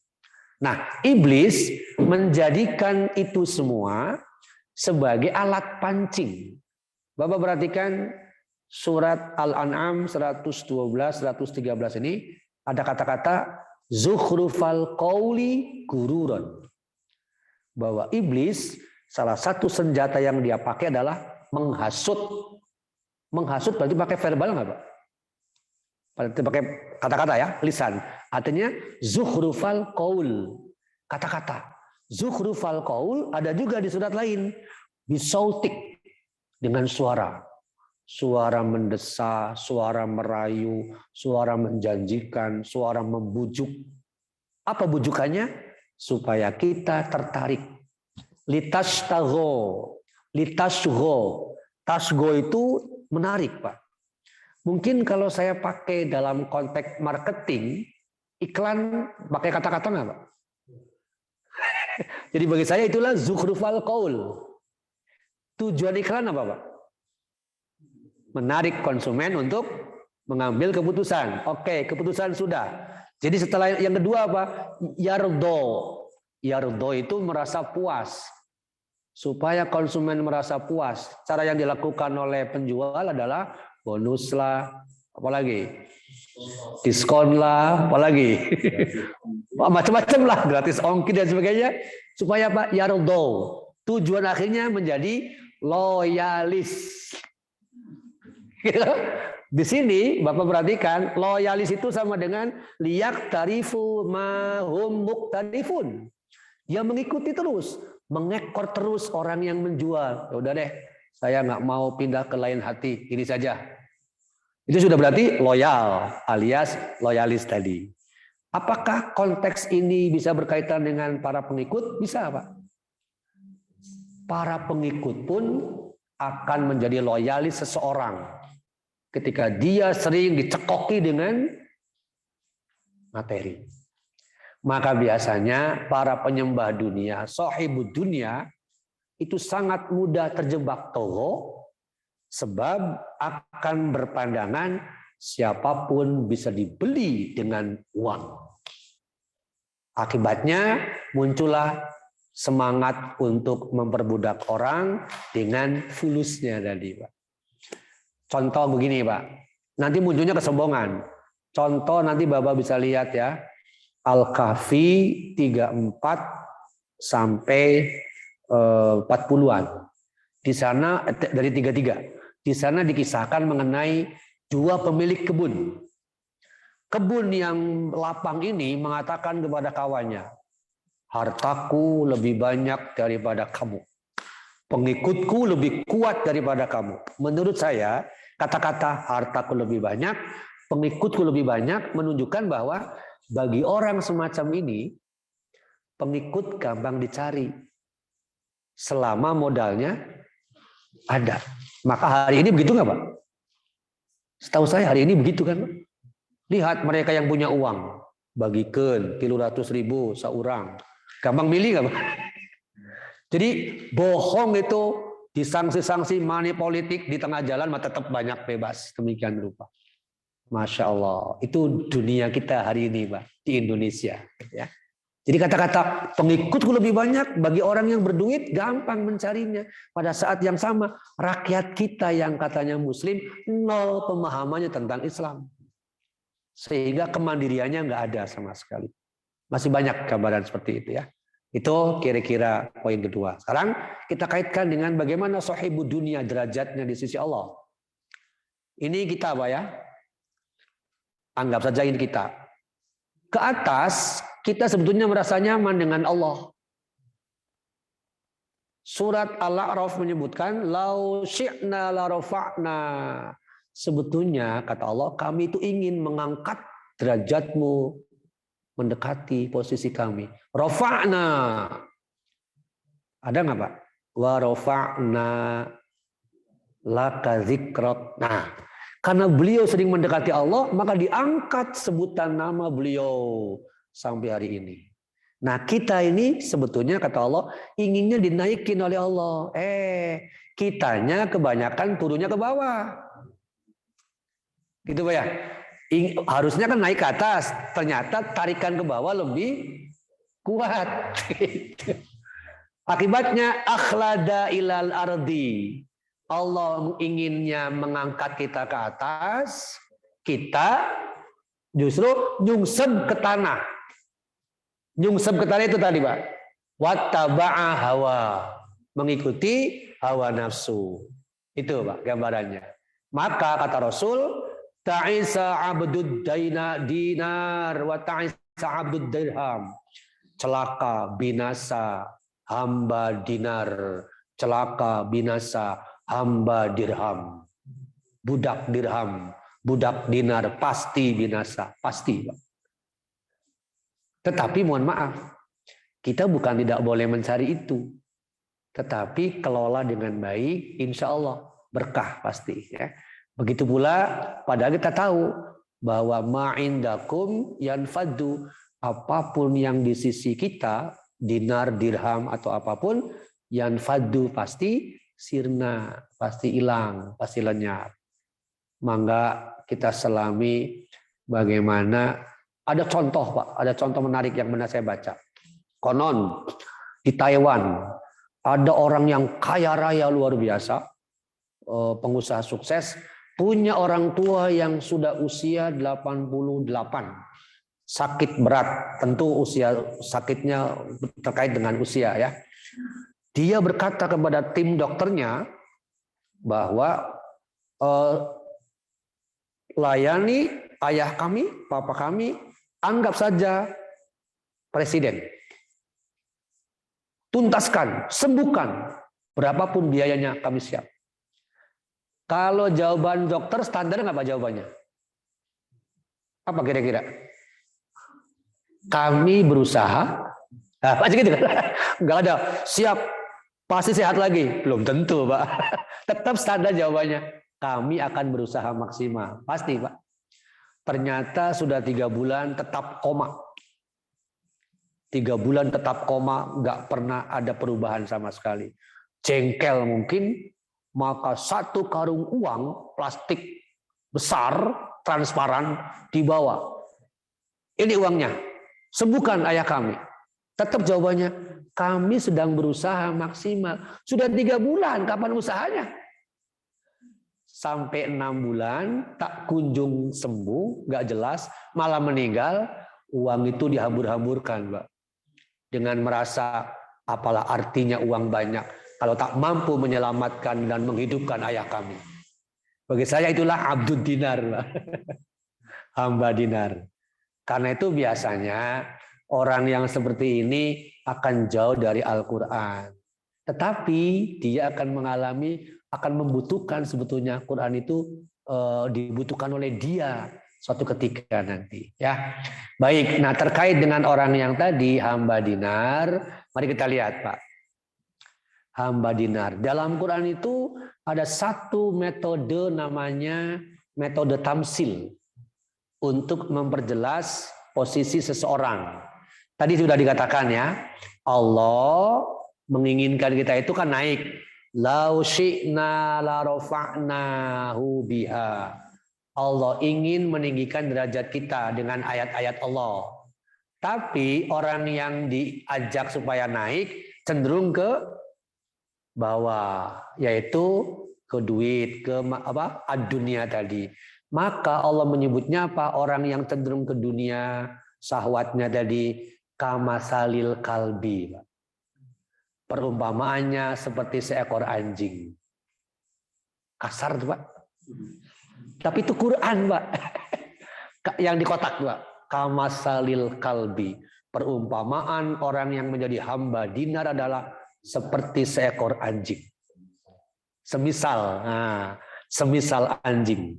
Nah, iblis menjadikan itu semua sebagai alat pancing. Bapak perhatikan surat Al-An'am 112, 113 ini ada kata-kata zukhrufal qauli gururon. Bahwa iblis salah satu senjata yang dia pakai adalah menghasut. Menghasut berarti pakai verbal nggak Pak? Berarti pakai kata-kata ya, lisan. Artinya zukhrufal qaul, kata-kata. Zukhrufal qaul ada juga di surat lain. Bisautik, dengan suara. Suara mendesah, suara merayu, suara menjanjikan, suara membujuk. Apa bujukannya? Supaya kita tertarik. Litashtago, litasgo. Tasgo itu menarik, Pak. Mungkin kalau saya pakai dalam konteks marketing, iklan pakai kata-kata nggak, Pak? Jadi bagi saya itulah zukhrufal qaul. Tujuan iklan apa, Pak? Menarik konsumen untuk mengambil keputusan. Oke, keputusan sudah. Jadi setelah yang kedua apa? Yardo. Yardo itu merasa puas. Supaya konsumen merasa puas. Cara yang dilakukan oleh penjual adalah bonus lah, apalagi diskon lah, apalagi macam-macam lah, gratis ongkir dan sebagainya. Supaya Pak Yardo. Tujuan akhirnya menjadi loyalis. Di sini Bapak perhatikan, loyalis itu sama dengan liyak tarifu mahum muktarifun. Dia mengikuti terus, mengekor terus orang yang menjual. Ya udah deh, saya nggak mau pindah ke lain hati, ini saja. Itu sudah berarti loyal, alias loyalis tadi. Apakah konteks ini bisa berkaitan dengan para pengikut? Bisa, Pak. Para pengikut pun akan menjadi loyalis seseorang ketika dia sering dicekoki dengan materi. Maka biasanya para penyembah dunia, sahibud dunia, itu sangat mudah terjebak togo, sebab akan berpandangan siapapun bisa dibeli dengan uang. Akibatnya muncullah semangat untuk memperbudak orang dengan fulusnya tadi, Pak. Contoh begini, Pak. Nanti munculnya kesombongan. Contoh nanti Bapak bisa lihat ya. Al-Kahfi 34 sampai 40-an. Di sana dari 33. Di sana dikisahkan mengenai 2 pemilik kebun. Kebun yang lapang ini mengatakan kepada kawannya, hartaku lebih banyak daripada kamu. Pengikutku lebih kuat daripada kamu. Menurut saya, kata-kata hartaku lebih banyak, pengikutku lebih banyak menunjukkan bahwa bagi orang semacam ini, pengikut gampang dicari. Selama modalnya ada. Maka hari ini begitu nggak, Pak? Setahu saya hari ini begitu kan, Pak? Lihat mereka yang punya uang. Bagikan 300.000 seorang. Gampang milih nggak, Pak? Jadi bohong itu disangsi-sanksi money politik di tengah jalan tetap banyak bebas. Demikian rupa. Masya Allah. Itu dunia kita hari ini, Pak. Di Indonesia. Ya. Jadi kata-kata pengikutku lebih banyak bagi orang yang berduit gampang mencarinya. Pada saat yang sama rakyat kita yang katanya muslim nol pemahamannya tentang Islam. Sehingga kemandiriannya nggak ada sama sekali. Masih banyak gambaran seperti itu ya. Itu kira-kira poin kedua. Sekarang kita kaitkan dengan bagaimana sahibud dunia derajatnya di sisi Allah. Ini kita Pak ya. Anggap saja ini kita. Ke atas kita sebetulnya merasa nyaman dengan Allah. Surat Al-A'raf menyebutkan lau syi'na la rafa'na. Sebetulnya kata Allah, kami itu ingin mengangkat derajatmu mendekati posisi kami. Rafa'na. Ada nggak Pak? Wa rafa'na laka dzikrak. Nah, karena beliau sering mendekati Allah, maka diangkat sebutan nama beliau sampai hari ini. Nah, kita ini sebetulnya kata Allah inginnya dinaikin oleh Allah. Kitanya kebanyakan turunnya ke bawah. Gitu Pak ya. Harusnya kan naik ke atas, ternyata tarikan ke bawah lebih kuat. Akibatnya akhlada ilal ardi. Allah inginnya mengangkat kita ke atas, kita justru nyungsep ke tanah. Nyungsep ke tanah itu tadi Pak. Wattaba'a hawa. Mengikuti hawa nafsu. Itu Pak gambarannya. Maka kata Rasul, ta'isa abdud dinar wa ta'isa abdud dirham. Celaka binasa hamba dinar, celaka binasa hamba dirham. Budak dirham, budak dinar pasti binasa, pasti Pak. Tetapi mohon maaf, kita bukan tidak boleh mencari itu, tetapi kelola dengan baik, insya Allah berkah pasti ya. Begitu pula padahal kita tahu bahwa ma'indakum yanfaddu, apapun yang di sisi kita, dinar, dirham atau apapun, yanfaddu pasti sirna, pasti hilang, pasti lenyap. Mangga kita selami bagaimana, ada contoh Pak, ada contoh menarik yang pernah saya baca. Konon di Taiwan ada orang yang kaya raya luar biasa, pengusaha sukses, punya orang tua yang sudah usia 88, sakit berat, tentu usia sakitnya terkait dengan usia ya. Dia berkata kepada tim dokternya bahwa layani ayah kami, papa kami, anggap saja presiden. Tuntaskan, sembuhkan, berapapun biayanya kami siap. Kalau jawaban dokter standar nggak Pak jawabannya? Apa kira-kira? Kami berusaha. Nah, Pak gitu kan? Nggak ada. Siap. Pasti sehat lagi. Belum tentu Pak. Tetap standar jawabannya. Kami akan berusaha maksimal. Pasti Pak. Ternyata sudah 3 bulan tetap koma. 3 bulan tetap koma. Nggak pernah ada perubahan sama sekali. Jengkel mungkin. Maka 1 karung uang plastik besar, transparan, dibawa. Ini uangnya. Sembuhkan ayah kami. Tetap jawabannya, kami sedang berusaha maksimal. Sudah 3 bulan, kapan usahanya? Sampai 6 bulan, tak kunjung sembuh, nggak jelas, malah meninggal, uang itu dihambur-hamburkan, Pak. Dengan merasa, apalah artinya uang banyak, kalau tak mampu menyelamatkan dan menghidupkan ayah kami. Bagi saya itulah abdud dinar, Pak. Hamba dinar. Karena itu biasanya orang yang seperti ini akan jauh dari Al-Quran. Tetapi dia akan mengalami, akan membutuhkan sebetulnya Quran itu dibutuhkan oleh dia suatu ketika nanti. Ya, baik. Nah terkait dengan orang yang tadi hamba dinar, mari kita lihat Pak. Hamba dinar. Dalam Quran itu ada satu metode namanya metode tamsil untuk memperjelas posisi seseorang. Tadi sudah dikatakan ya, Allah menginginkan kita itu kan naik. Lau syi'na la rafa'nahu biha. Allah ingin meninggikan derajat kita dengan ayat-ayat Allah. Tapi orang yang diajak supaya naik cenderung ke bawah, yaitu ke duit, ke apa? Ad-dunia tadi. Maka Allah menyebutnya apa? Orang yang cenderung ke dunia, syahwatnya tadi kamasalil kalbi. Perumpamaannya seperti seekor anjing. Kasar tuh Pak. Tapi itu Quran Pak. Yang di kotak Pak. Kamasalil kalbi. Perumpamaan orang yang menjadi hamba dinar adalah seperti seekor anjing. Semisal anjing.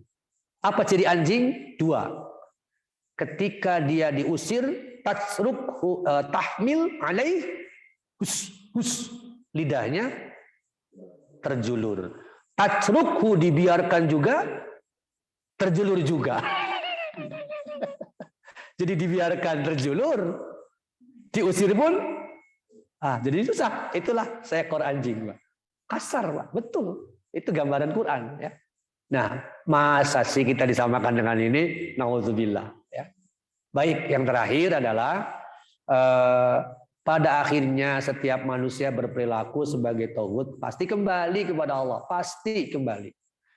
Apa ciri anjing? 2. Ketika dia diusir, tasruk tahmil alaih hus lidahnya terjulur. Tasrukhu dibiarkan juga terjulur juga. Jadi dibiarkan terjulur, diusir pun jadi susah. Itulah seekor anjing, Pak. Kasar, Pak. Betul. Itu gambaran Quran, ya. Nah, masa sih kita disamakan dengan ini? Nauzubillah, ya. Baik, yang terakhir adalah pada akhirnya setiap manusia berperilaku sebagai tauhid pasti kembali kepada Allah, pasti kembali.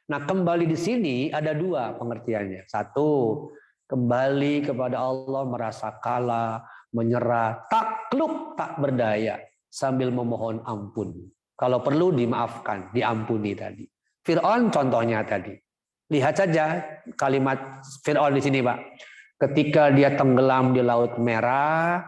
Nah, kembali di sini ada dua pengertiannya. Satu, kembali kepada Allah merasa kalah, menyerah, takluk, tak berdaya, sambil memohon ampun. Kalau perlu dimaafkan, diampuni tadi. Fir'aun contohnya tadi. Lihat saja kalimat Fir'aun di sini, Pak. Ketika dia tenggelam di Laut Merah,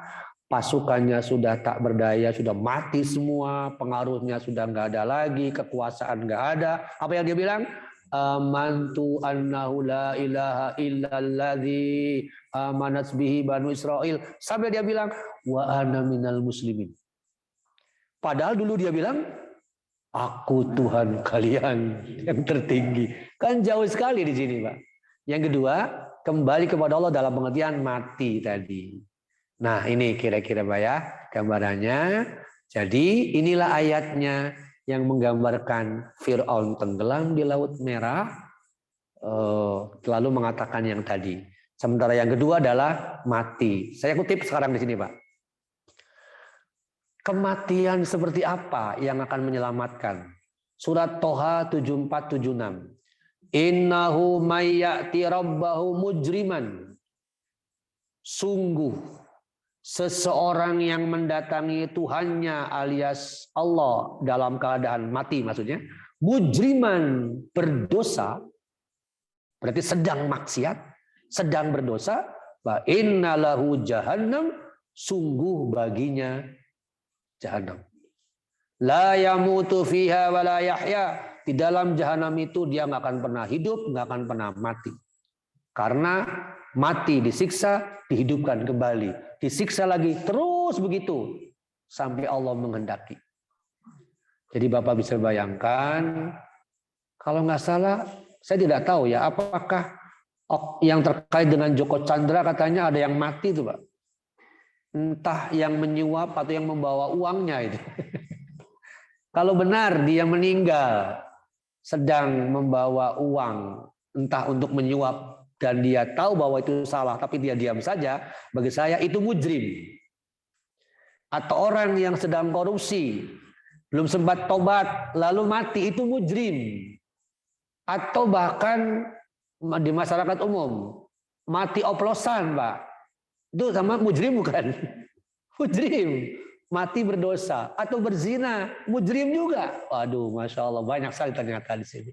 pasukannya sudah tak berdaya, sudah mati semua, pengaruhnya sudah nggak ada lagi, kekuasaan nggak ada. Apa yang dia bilang? Amantu annahu la ilaha illalladzi amanat bihi banu Israil. Sampai dia bilang wa ana minal muslimin. Padahal dulu dia bilang aku Tuhan kalian yang tertinggi. Kan jauh sekali di sini, Pak. Yang kedua, kembali kepada Allah dalam pengertian mati tadi. Nah, ini kira-kira, Pak, ya, gambarannya. Jadi inilah ayatnya yang menggambarkan Fir'aun tenggelam di Laut Merah, lalu mengatakan yang tadi. Sementara yang kedua adalah mati. Saya kutip sekarang di sini, Pak. Kematian seperti apa yang akan menyelamatkan? Surat Toha 7476. Innahu may ya'ti rabbahu mujriman. Sungguh seseorang yang mendatangi Tuhannya alias Allah dalam keadaan mati, maksudnya mujriman, berdosa, berarti sedang maksiat, sedang berdosa, wa innalahu jahannam, sungguh baginya jahannam. La yamutu fiha wa la yahya. Di dalam jahanam itu dia nggak akan pernah hidup, nggak akan pernah mati. Karena mati disiksa, dihidupkan kembali, disiksa lagi, terus begitu sampai Allah menghendaki. Jadi Bapak bisa bayangkan, kalau nggak salah, saya tidak tahu ya, apakah yang terkait dengan Joko Chandra katanya ada yang mati itu, Pak. Entah yang menyuap atau yang membawa uangnya itu. Kalau benar dia meninggal sedang membawa uang, entah untuk menyuap, dan dia tahu bahwa itu salah, tapi dia diam saja, bagi saya itu mujrim. Atau orang yang sedang korupsi, belum sempat tobat, lalu mati, itu mujrim. Atau bahkan di masyarakat umum, mati oplosan, Pak. Itu sama mujrim bukan? Mujrim. Mati berdosa. Atau berzina, mujrim juga. Waduh, Masya Allah, banyak sekali ternyata di sini.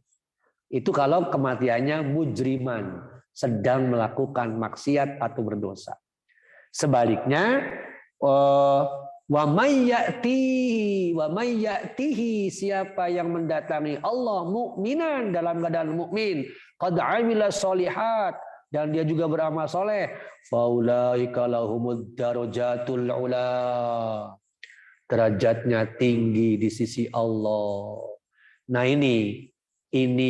Itu kalau kematiannya mujriman, sedang melakukan maksiat atau berdosa. Sebaliknya, wa may ya'tihi, siapa yang mendatangi Allah mukminan, dalam keadaan mukmin, qad amila sholihat, dan dia juga beramal soleh, faulaika lahumud darajatul ula, derajatnya tinggi di sisi Allah. Nah, ini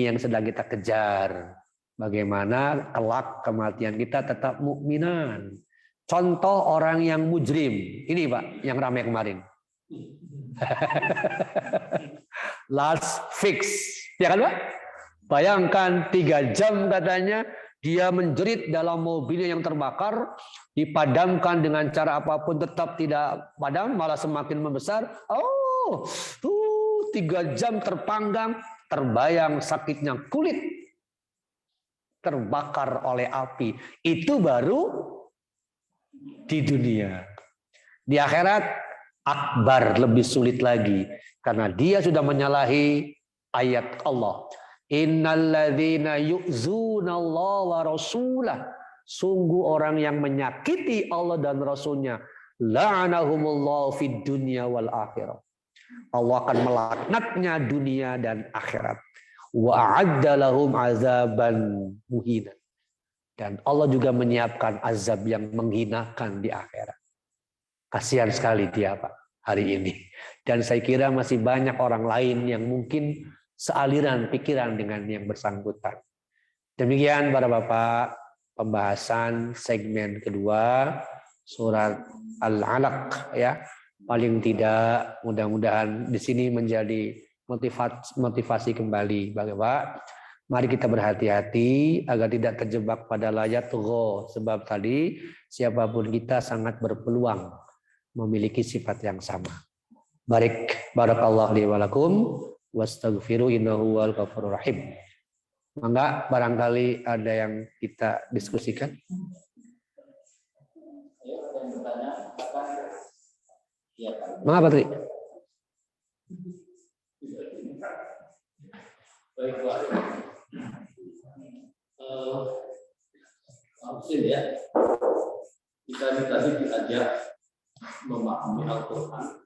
yang sedang kita kejar. Bagaimana kelak kematian kita tetap mukminan. Contoh orang yang mujrim. Ini, Pak, yang ramai kemarin. Last fix. Ya kan, Pak? Bayangkan 3 jam katanya dia menjerit dalam mobilnya yang terbakar, dipadamkan dengan cara apapun tetap tidak padam, malah semakin membesar. 3 jam terpanggang, terbayang sakitnya kulit terbakar oleh api. Itu baru di dunia. Di akhirat akbar, lebih sulit lagi, karena dia sudah menyalahi ayat Allah. Innalladzina yu'zunallaha wa rasulah. Sungguh orang yang menyakiti Allah dan Rasulnya, la'anahumullahu fid dunya wal akhirah. Allah akan melaknatnya dunia dan akhirat. Wa a'adda lahum azaban muhina. Dan Allah juga menyiapkan azab yang menghinakan di akhirat. Kasihan sekali dia Pak hari ini. Dan saya kira masih banyak orang lain yang mungkin sealiran pikiran dengan yang bersangkutan. Demikian para Bapak, pembahasan segmen kedua surat Al-Alaq ya. Paling tidak mudah-mudahan di sini menjadi motivasi kembali Bapak. Mari kita berhati-hati agar tidak terjebak pada layat tugho. Sebab tadi siapapun kita sangat berpeluang memiliki sifat yang sama. Barakallahu li wa lakum wastaghfiru innahu wal ghafurur rahim. Mangga barangkali ada yang kita diskusikan. Mengapa tadi? Baik Pak. Maksud ya, kita tadi diajak memahami Al-Quran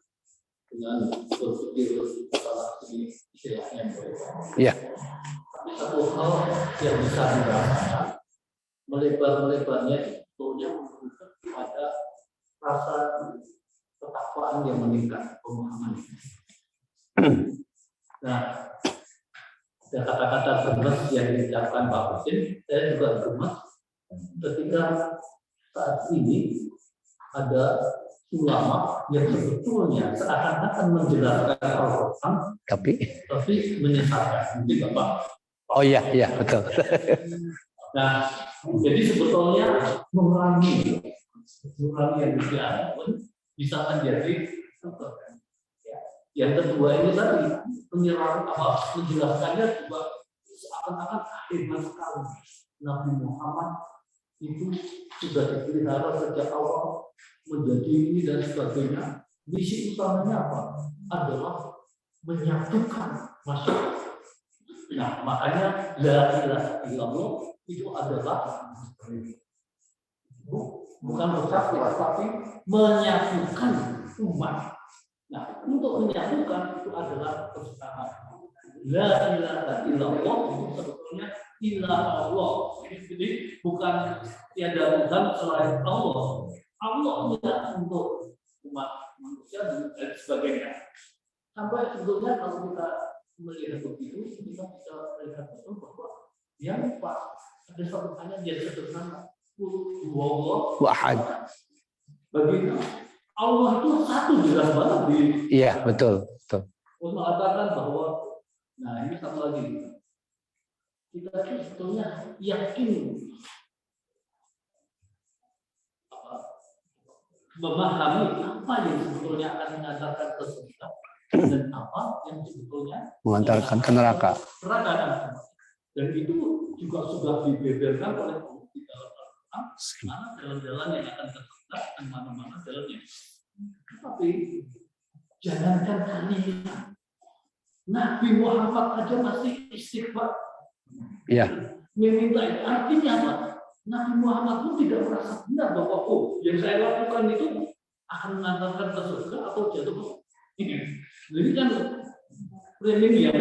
dengan berpikir salah segi istilahnya. Ya. Tapi satu hal yang bisa dirasakan melebar-lebarnya sebetulnya menunjukkan pada rasa ketakwaan yang meningkat pemahaman. Nah, ada kata-kata gemes yang diucapkan Pak Husin, saya juga gemes ketika saat ini ada ulama yang sebetulnya seakan-akan menjelaskan Al-Quran, tapi menyesatkan. Mungkin Bapak. Oh iya, betul. Nah, jadi sebetulnya mengurangi yang bisa menjadi yang kedua ini tadi menjelaskannya juga seakan-akan hebat sekali. Nabi Muhammad itu sudah dipelihara sejak awal menjadi ini dan sebagainya. Misi utamanya apa? Adalah menyatukan masyarakat. Nah, makanya la ilaha illallah itu adalah bukan bersatu, tapi menyatukan umat. Nah, untuk menyatukan itu adalah kesukaan. La ilaha illallah itu sebetulnya ilah Allah. Jadi bukan tiada Tuhan selain Allah. Allah untuk umat manusia dan sebagainya. Sampai sebetulnya kalau kita melihat begitu, kita bisa melihat betul bahwa yang pas ada satu hanya yang sederhana. Wahad. Bagi Allah itu satu jelas banget di. Iya, betul. Untuk mengatakan bahwa, nah ini satu lagi, kita itu sebetulnya yakin memahami apa yang sebetulnya akan mengantarkan ke surga dan apa yang sebetulnya mengantarkan ke neraka. Dan itu juga sudah dibeberkan oleh Allah di dalam Al-Quran, mana jalan-jalan yang akan ke surga dan mana-mana jalannya. Tapi jangankan kalian, Nabi Muhammad aja masih istighfar. Iya. Meminta itu artinya apa? Nabi Muhammad pun tidak merasa benar bahwa yang saya lakukan itu akan mengantarkan ke surga atau jatuh. Jadi kan framing yang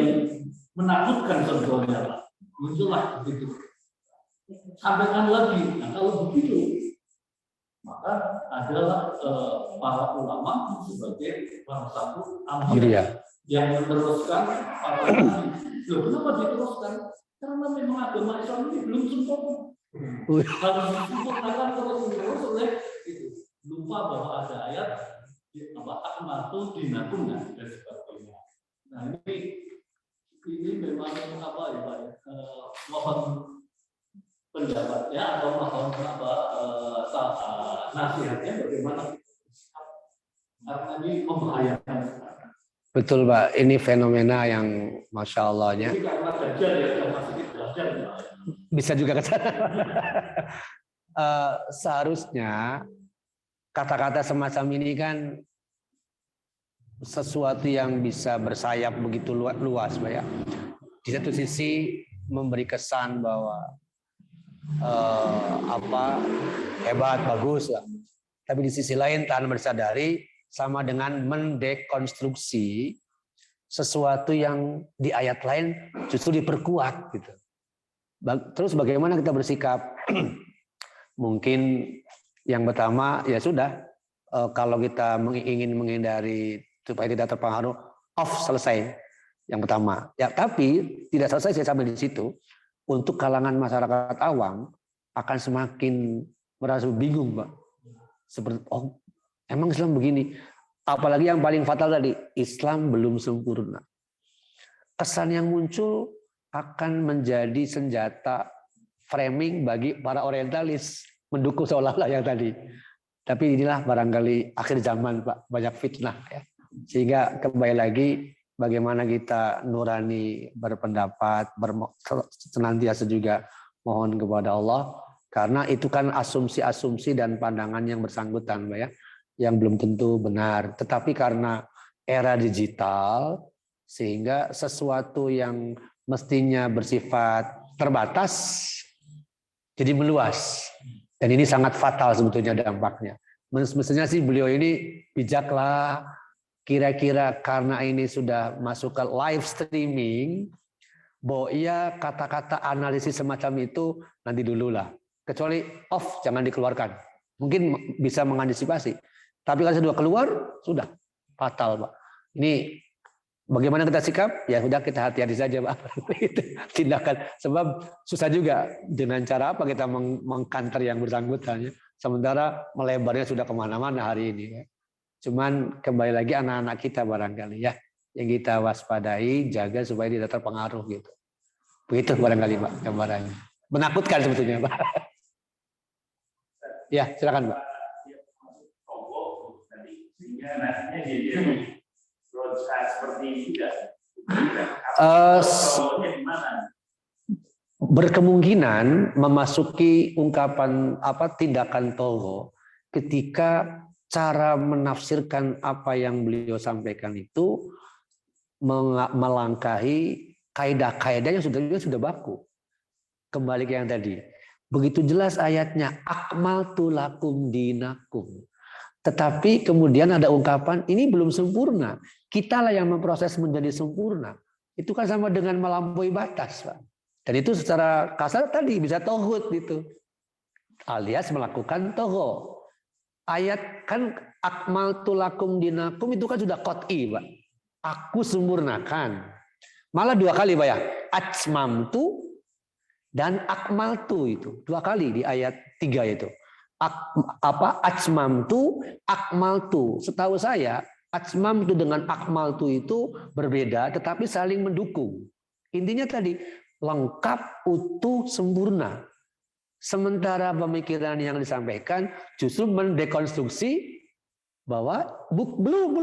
menakutkan sebetulnya muncullah begitu. Sampaikan lagi, nah kalau begitu maka adalah para ulama sebagai salah satu ambil yang meneruskan para nabi. Loh, kenapa diteruskan? Karena memang agama Islam ini belum sempurna. Harus disempurnakan terus oleh itu. Lupa bahwa ada ayat akmatu dinakum dan sebagainya. Nah ini memang apa ya Pak? Mohon pendapatnya atau mohon nasihatnya bagaimana? Karena ini membahayakan. Betul Pak, ini fenomena yang Masya Allahnya. Ini karena Dajjal ya, Dajjal. Bisa juga ke sana. Seharusnya kata-kata semacam ini kan sesuatu yang bisa bersayap begitu luas Pak ya. Di satu sisi memberi kesan bahwa hebat, bagus lah. Tapi di sisi lain tanpa bersadari sama dengan mendekonstruksi sesuatu yang di ayat lain justru diperkuat gitu. Terus bagaimana kita bersikap? Mungkin yang pertama ya sudah, kalau kita ingin menghindari supaya tidak terpengaruh, off, selesai. Yang pertama. Ya, tapi tidak selesai saya sampai di situ. Untuk kalangan masyarakat awam akan semakin merasa bingung, Pak. Seperti, oh, emang Islam begini. Apalagi yang paling fatal tadi, Islam belum sempurna. Kesan yang muncul akan menjadi senjata framing bagi para orientalis, mendukung seolah-olah yang tadi. Tapi inilah barangkali akhir zaman, Pak, banyak fitnah ya. Sehingga kembali lagi bagaimana kita nurani berpendapat, senantiasa juga mohon kepada Allah, karena itu kan asumsi-asumsi dan pandangan yang bersangkutan, Pak ya, yang belum tentu benar. Tetapi karena era digital, sehingga sesuatu yang mestinya bersifat terbatas jadi meluas. Dan ini sangat fatal sebetulnya dampaknya. Mestinya sih beliau ini bijaklah, kira-kira karena ini sudah masuk ke live streaming, bahwa iya kata-kata analisis semacam itu nanti dulu lah. Kecuali off, jangan dikeluarkan. Mungkin bisa mengantisipasi. Tapi kalau sudah keluar, sudah fatal, Pak. Ini bagaimana kita sikap? Ya sudah, kita hati-hati saja, Pak. Tindakan. Sebab susah juga dengan cara apa kita mengkanter yang bersangkutan. Sementara melebarnya sudah kemana-mana hari ini. Cuman kembali lagi anak-anak kita barangkali ya, yang kita waspadai, jaga supaya tidak terpengaruh gitu. Begitu barangkali, Pak, gambarannya. Menakutkan sebetulnya, Pak. Ya, silakan, Pak. Berkemungkinan memasuki ungkapan tindakan Togo ketika cara menafsirkan apa yang beliau sampaikan itu melangkahi kaidah-kaidah yang sudah baku. Kembali ke yang tadi. Begitu jelas ayatnya, akmaltu lakum dinakum. Tetapi kemudian ada ungkapan, ini belum sempurna. Kitalah yang memproses menjadi sempurna. Itu kan sama dengan melampaui batas, Pak. Dan itu secara kasar tadi bisa tohut gitu. Alias melakukan toho. Ayat kan akmaltu lakum dinakum itu kan sudah qat'i, Pak. Aku sempurnakan. Malah 2 kali, Pak ya. Atmamtu dan akmaltu itu. 2 kali di ayat 3 itu. Atmamtu, akmaltu. Setahu saya, atmamtu dengan akmaltu itu berbeda tetapi saling mendukung. Intinya tadi lengkap, utuh, sempurna. Sementara pemikiran yang disampaikan justru mendekonstruksi bahwa belum.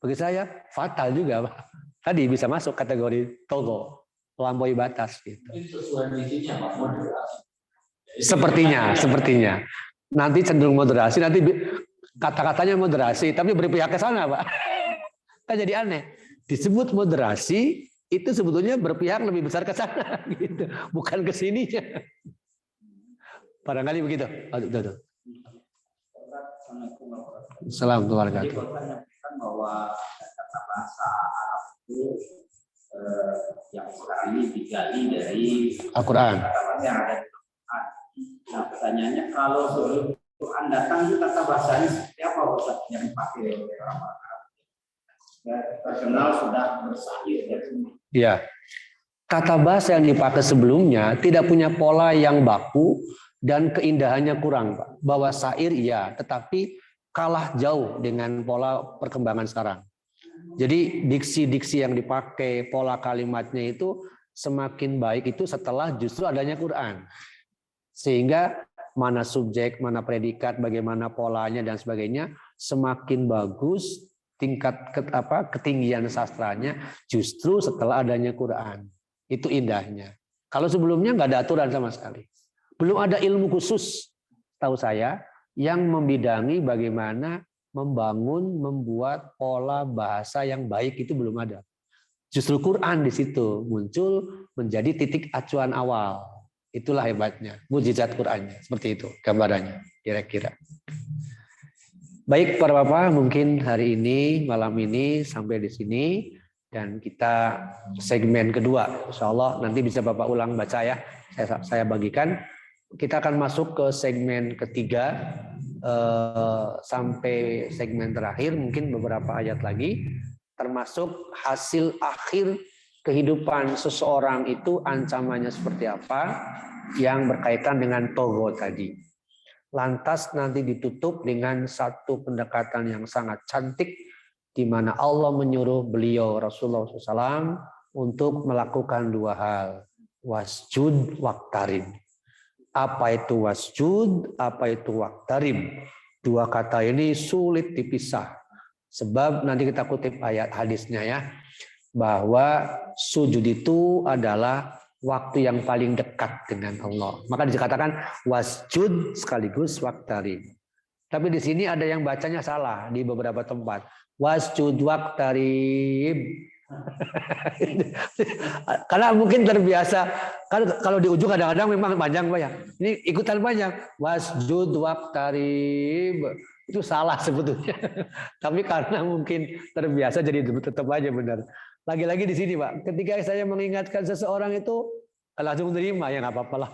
Bagi saya fatal juga, Pak. Tadi bisa masuk kategori togo, melampaui batas gitu. Sepertinya. Nanti cenderung moderasi, nanti kata-katanya moderasi, tapi berpihak ke sana, Pak. Kan jadi aneh. Disebut moderasi, itu sebetulnya berpihak lebih besar ke sana, gitu. Bukan ke sininya. Barangkali begitu. Assalamualaikum warahmatullahi wabarakatuh. Bahwa kata bahasa Arab itu yang sekarang ini digali dari Al-Quran. Kata-kata yang ada di Al-Quran. Nah, pertanyaannya, kalau sebelum Quran datang itu kata bahasanya seperti apa bahasa yang dipakai oleh orang Arab? Ya, terkenal sudah bersair ya. Ya. Kata bahasa yang dipakai sebelumnya tidak punya pola yang baku dan keindahannya kurang, Pak. Bahwa syair iya, tetapi kalah jauh dengan pola perkembangan sekarang. Jadi diksi-diksi yang dipakai, pola kalimatnya itu semakin baik itu setelah justru adanya Quran. Sehingga mana subjek, mana predikat, bagaimana polanya dan sebagainya semakin bagus tingkat ketinggian sastranya justru setelah adanya Quran. Itu indahnya. Kalau sebelumnya nggak ada aturan sama sekali. Belum ada ilmu khusus, tahu saya, yang membidangi bagaimana membuat pola bahasa yang baik itu belum ada. Justru Quran di situ muncul menjadi titik acuan awal. Itulah hebatnya, mujizat Qurannya. Seperti itu gambarannya, kira-kira. Baik, para Bapak, mungkin hari ini, malam ini sampai di sini. Dan kita segmen kedua, insya Allah nanti bisa Bapak ulang baca ya. Saya bagikan. Kita akan masuk ke segmen ketiga sampai segmen terakhir, mungkin beberapa ayat lagi, termasuk hasil akhir kehidupan seseorang itu ancamannya seperti apa, yang berkaitan dengan togo tadi. Lantas nanti ditutup dengan satu pendekatan yang sangat cantik, di mana Allah menyuruh beliau Rasulullah SAW untuk melakukan dua hal, wasjud waqtarib. Apa itu wasjud, apa itu waqtarib? Dua kata ini sulit dipisah. Sebab nanti kita kutip ayat hadisnya ya, bahwa sujud itu adalah waktu yang paling dekat dengan Allah. Maka dikatakan wasjud sekaligus waqtarib. Tapi di sini ada yang bacanya salah di beberapa tempat. Wasjud waqtarib. Karena mungkin terbiasa, kalau di ujung kadang-kadang memang panjang Pak ya. Ini ikutan panjang. Wasjud waqtarib. Itu salah sebetulnya. Tapi karena mungkin terbiasa jadi tetap aja benar. Lagi-lagi di sini Pak, ketika saya mengingatkan seseorang itu langsung terima, ya nggak apa-apa lah.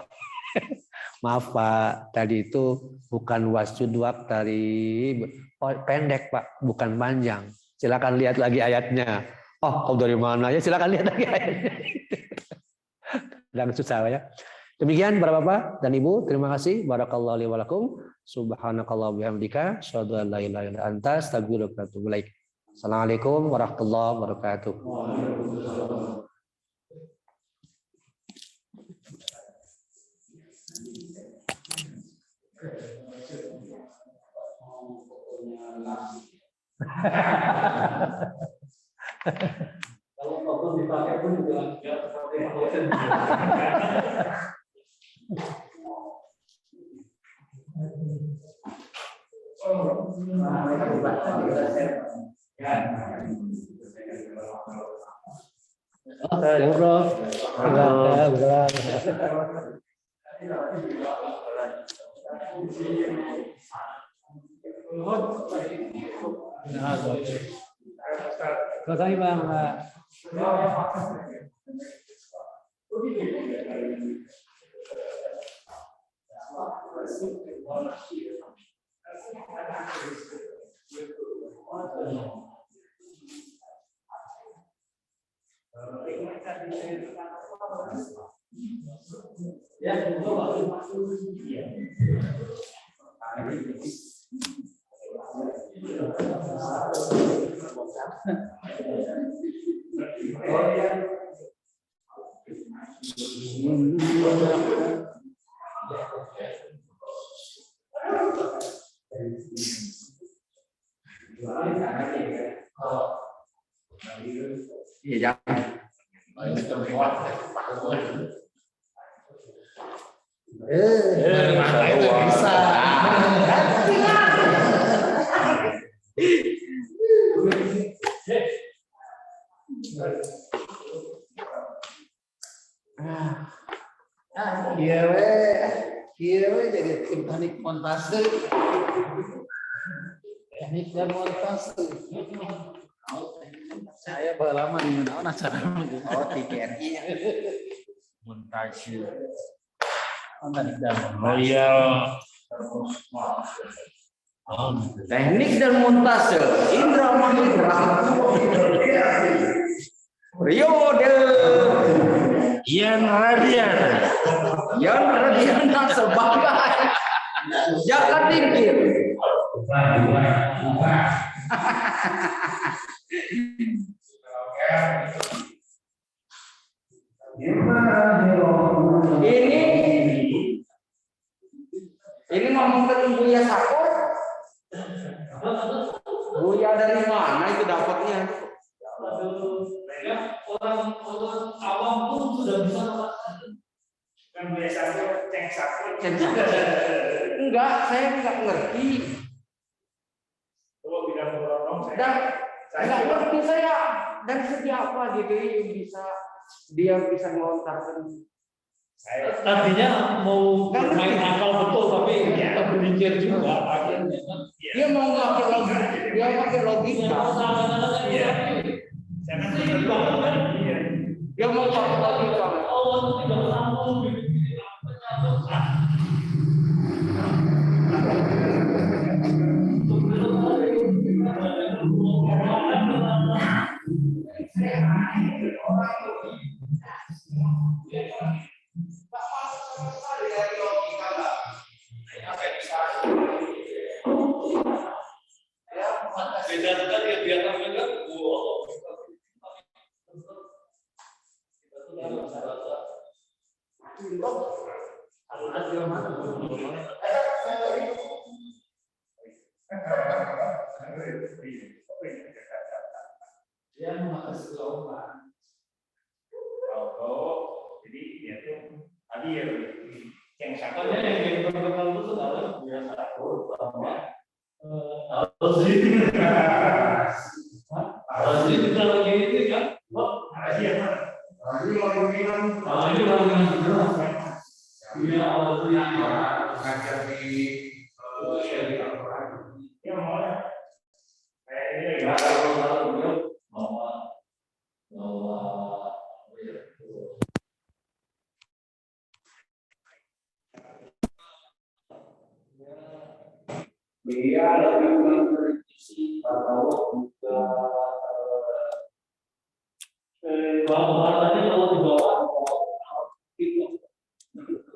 Maaf Pak, tadi itu bukan wasjud waqtarib. Oh, pendek Pak, bukan panjang. Silakan lihat lagi ayatnya. Oh, kau dari mana ya? Silakan lihat lagi ayatnya. Dan susah ya. Demikian para Bapak dan Ibu, terima kasih. Barakallahu li wa lakum. Subhanakallah bihamdika, asyhadu an la ilaha illa anta, astaghfiruka wa atubu ilaik. Assalamualaikum warahmatullahi wabarakatuh. Kalau token dipakai pun juga nggak seperti token. Selesai Bang. Iya we jadi teknik montase. Teknik dan montase. Saya pengalaman di mana acara oh TKRI montase. Oh iya. Teknik dan montase Indra Mahendra. Rio del Yan Radian sebagai Jaka Tingkir. Ini ngomong ke Buya Sakur. Buya dari mana itu dapatnya? Orang awam pun sudah bisa Kan biasanya ceng sakur. Enggak, saya enggak ngerti. Kalau tidak berondong, Dan enggak ngerti saya dari segi apa gitu yang bisa dia bisa melontarkan. tadinya mau main akal betul tapi kita berpikir juga akhirnya Dia mau pakai logika, dia pakai logika. Jangan dia mau lagi tidak sambung menyatukan. Beda sekali ya biarkan mereka. Dia mengatasi lomba. Jadi dia tuh tadi ya yang Makanya yang terkenal itu sekarang biasa bahwa harus ini kita lagi ini kan, ini iya harus ngajar di yang mau kayak ini ya dia lebih memprediksi atau juga bahwa kalau di bawah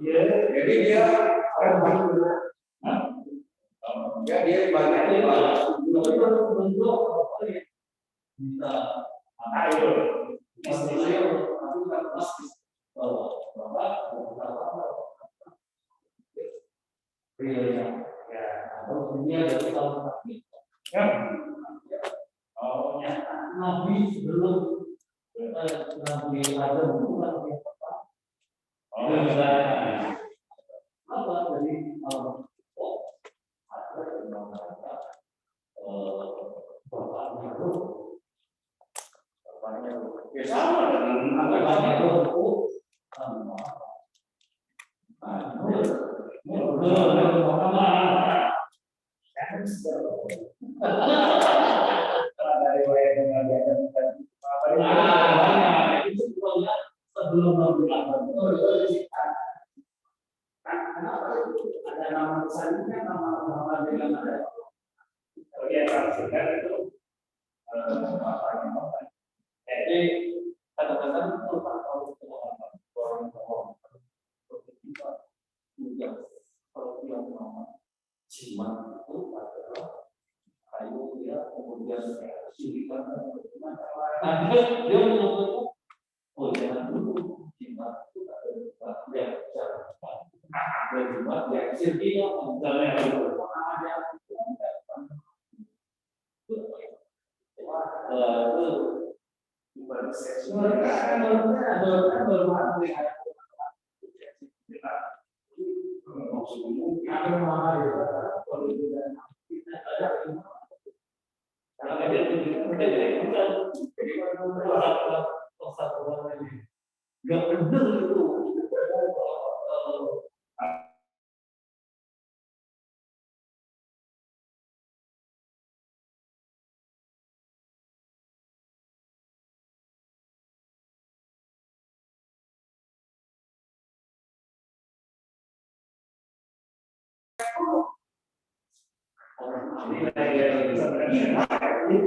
ya jadi dia dia banyak bisa ayo istilahnya dunia dari tahun oh ya Nabi sebelum Nabi Adam bukan apa dari ya sama dengan agaknya itu sebelum ada nama besarnya nama dengan ada jadi kadang-kadang itu kalau jimat itu adalah kayu dia kemudian silikan dia menyebut oh jangan dulu jimat itu ada yang ada jimat yang sirkinya misalnya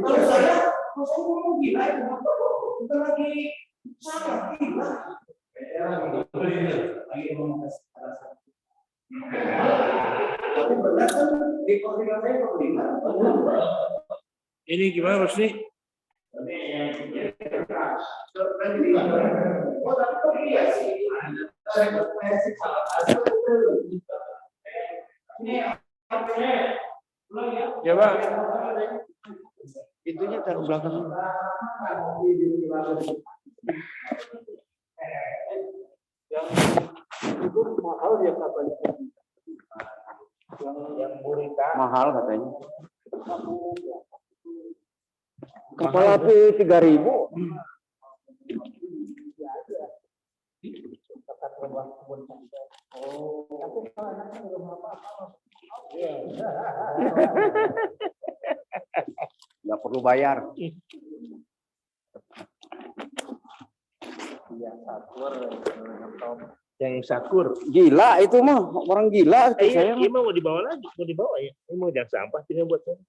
kalau saya ngomong gila itu bukan lagi sangat gila Ini gimana Rusli? Ya Bang. Pintunya taruh belakang. Itu mahal ya katanya. Yang burika mahal katanya. Kepala api 3.000. Nggak perlu bayar. Yang sakur. Gila itu mah, orang gila itu saya. Ini mau dibawa lagi, mau dibawa ya. Ini mau jangan sampah ini buat saya.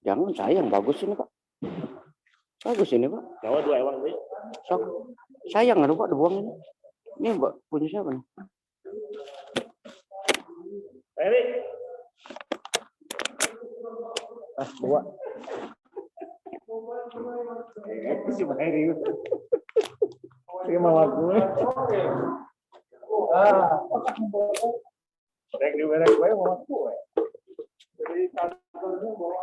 Jangan sayang, bagus ini Pak. Bagus ini Pak. Bawa 2 ewang deh. Sok. Sayang ada Pak dibuang ini. Ini Mbak punya siapa nih? Ini. Bawa. Itu si Bahiri. Ini mama gue. Rek di merek gue mama gue. Jadi kantornya bawa